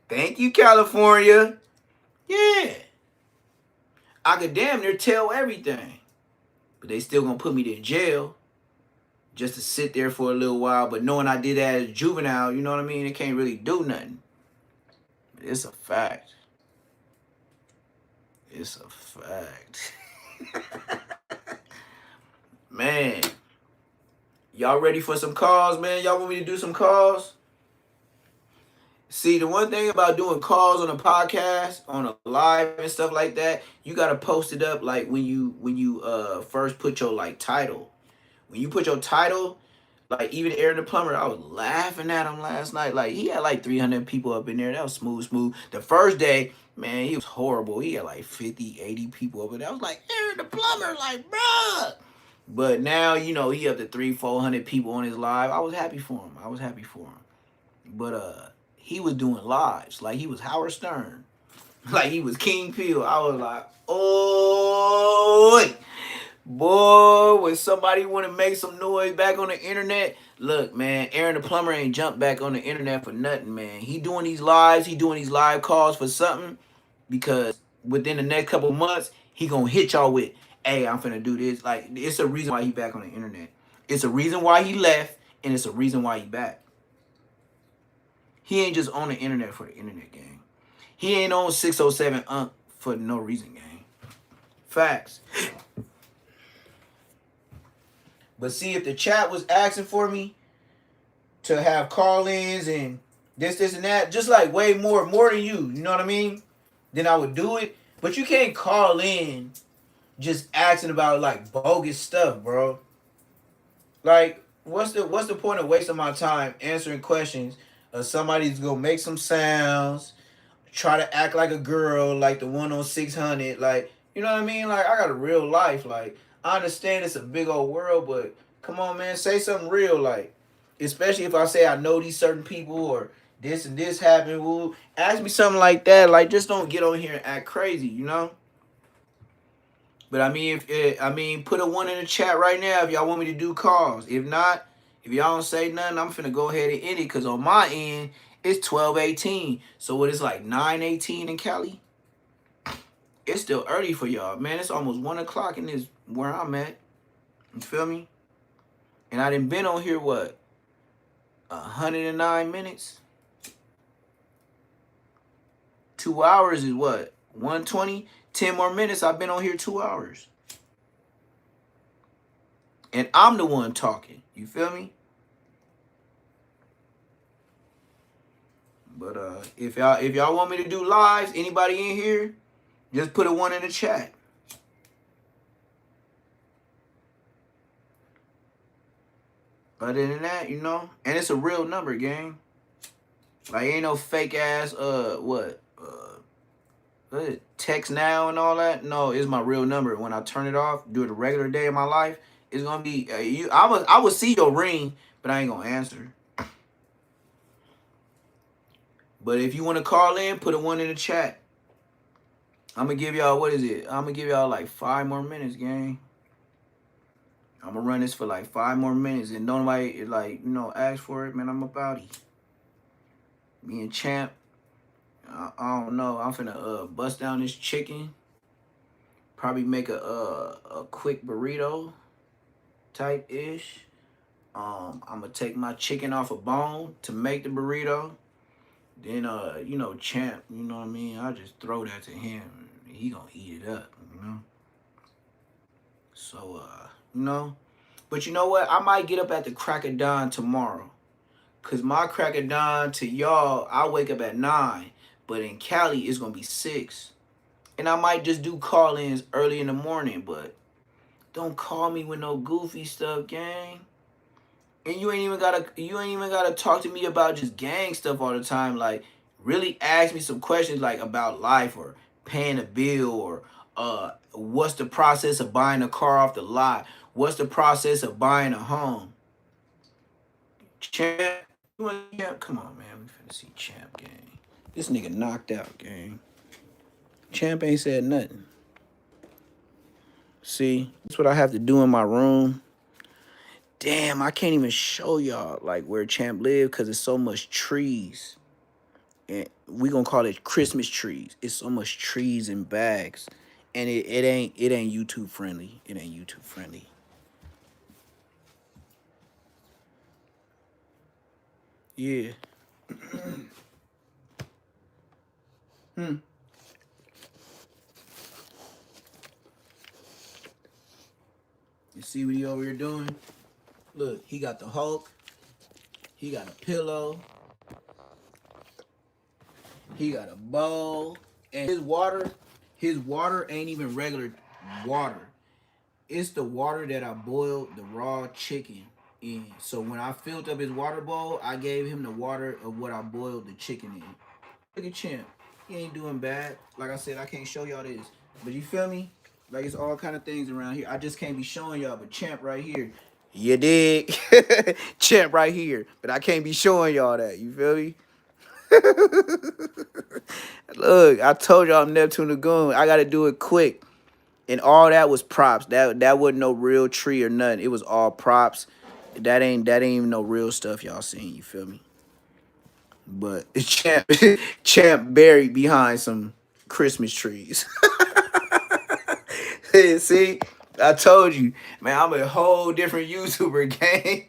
Thank you, California. Yeah. I could damn near tell everything. But they still gonna put me in jail just to sit there for a little while. But knowing I did that as a juvenile, you know what I mean? It can't really do nothing. It's a fact. It's a fact. Man. Y'all ready for some calls, man? Y'all want me to do some calls? See, the one thing about doing calls on a podcast, on a live and stuff like that, you gotta post it up like when you first put your like title. When you put your title, like even Aaron the Plumber, I was laughing at him last night. Like he had like 300 people up in there. That was smooth. The first day, man, he was horrible. He had like 50, 80 people over there. I was like, Aaron the Plumber, like, bruh. But now, you know, he up to 300-400 people on his live. I was happy for him. But he was doing lives like he was Howard Stern, like he was King Peel. I was like, oh boy, when somebody want to make some noise back on the internet, Look, man, Aaron the plumber ain't jumped back on the internet for nothing, man. He doing these lives, he doing these live calls for something because within the next couple months, he gonna hit y'all with, hey, I'm finna do this. Like, it's a reason why he back on the internet. It's a reason why he left, and it's a reason why he back. He ain't just on the internet for the internet, gang. He ain't on 607 for no reason, gang. Facts. But see, if the chat was asking for me to have call-ins and this, and that, just like way more than you know what I mean? Then I would do it. But you can't call in just asking about like bogus stuff, bro. Like, what's the point of wasting my time answering questions of somebody's gonna make some sounds, try to act like a girl, like the one on 600, like, you know what I mean? Like, I got a real life. Like, I understand it's a big old world, but come on, man, say something real. Like, especially if I say I know these certain people or this and this happened. Well, ask me something like that. Like, just don't get on here and act crazy, you know? But I mean, put a one in the chat right now if y'all want me to do calls. If not, if y'all don't say nothing, I'm finna go ahead and end it because on my end it's 12:18. So what is like 9:18 in Cali? It's still early for y'all, man. It's almost 1 o'clock in this where I'm at. You feel me? And I done been on here what 109 minutes. 2 hours is what 120. 10 more minutes. I've been on here 2 hours. And I'm the one talking. You feel me? But if y'all want me to do lives, anybody in here, just put a one in the chat. Other than that, you know, and it's a real number, gang. Like ain't no fake ass text now and all that. No, it's my real number. When I turn it off, do it a regular day of my life, it's gonna be you. I will see your ring, but I ain't gonna answer. But if you want to call in, put a one in the chat. I'm gonna give y'all what is it? I'm gonna give y'all like 5 more minutes, gang. I'm gonna run this for like 5 more minutes, and nobody like ask for it, man. I'm about it. Me and Champ. I don't know. I'm finna bust down this chicken. Probably make a quick burrito type ish. I'm gonna take my chicken off a bone to make the burrito. Then Champ, you know what I mean? I just throw that to him. He gonna eat it up, you know. So but you know what? I might get up at the crack of dawn tomorrow. Cause my crack of dawn to y'all, I wake up at 9. But in Cali, it's gonna be 6. And I might just do call-ins early in the morning, but don't call me with no goofy stuff, gang. And you ain't even gotta talk to me about just gang stuff all the time. Like, really ask me some questions like about life or paying a bill or what's the process of buying a car off the lot? What's the process of buying a home? Champ, you want Champ? Come on, man. We finna see Champ, gang. This nigga knocked out, gang. Champ ain't said nothing. See, that's what I have to do in my room. Damn, I can't even show y'all like where Champ live because it's so much trees. And we gonna call it Christmas trees. It's so much trees and bags. And it ain't YouTube friendly. It ain't YouTube friendly. Yeah. You see what he over here doing? Look, he got the Hulk. He got a pillow. He got a bowl. And his water ain't even regular water. It's the water that I boiled the raw chicken in. So when I filled up his water bowl, I gave him the water of what I boiled the chicken in. Look at Champ. He ain't doing bad. Like I said, I can't show y'all this. But you feel me? Like, it's all kind of things around here. I just can't be showing y'all, but Champ right here. You dig? Champ right here. But I can't be showing y'all that. You feel me? Look, I told y'all I'm Neptune Lagoon. I got to do it quick. And all that was props. That wasn't no real tree or nothing. It was all props. that ain't even no real stuff y'all seen. You feel me? But Champ Champ buried behind some Christmas trees. See, I told you, man. I'm a whole different YouTuber gang.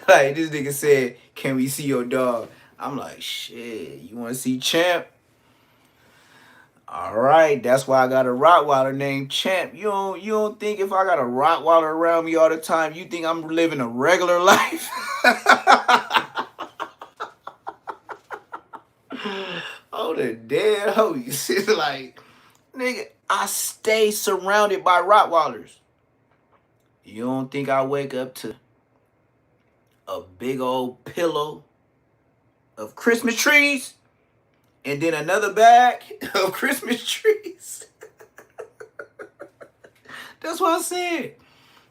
Like this nigga said, "Can we see your dog?" I'm like, shit. You want to see Champ? All right, that's why I got a Rottweiler named Champ. You don't think if I got a Rottweiler around me all the time, you think I'm living a regular life? Oh, the dead hoes. It's like, nigga, I stay surrounded by Rottweilers. You don't think I wake up to a big old pillow of Christmas trees and then another bag of Christmas trees? That's what I said.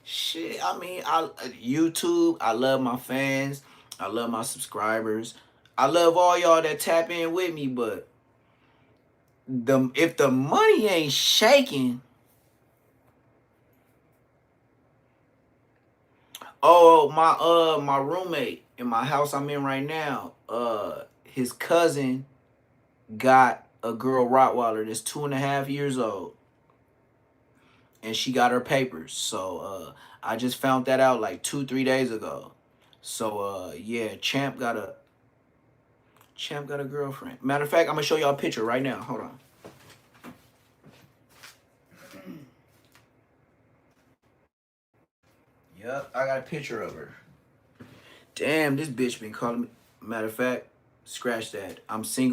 Shit, I mean, YouTube, I love my fans. I love my subscribers. I love all y'all that tap in with me, but if the money ain't shaking. Oh, my roommate in my house I'm in right now, his cousin got a girl Rottweiler that's 2.5 years old. And she got her papers. So I just found that out like 2-3 days ago. So yeah, Champ got a girlfriend. Matter of fact, I'm gonna show y'all a picture right now. Hold on. Yep, I got a picture of her. Damn, this bitch been calling me. Matter of fact, scratch that. I'm single.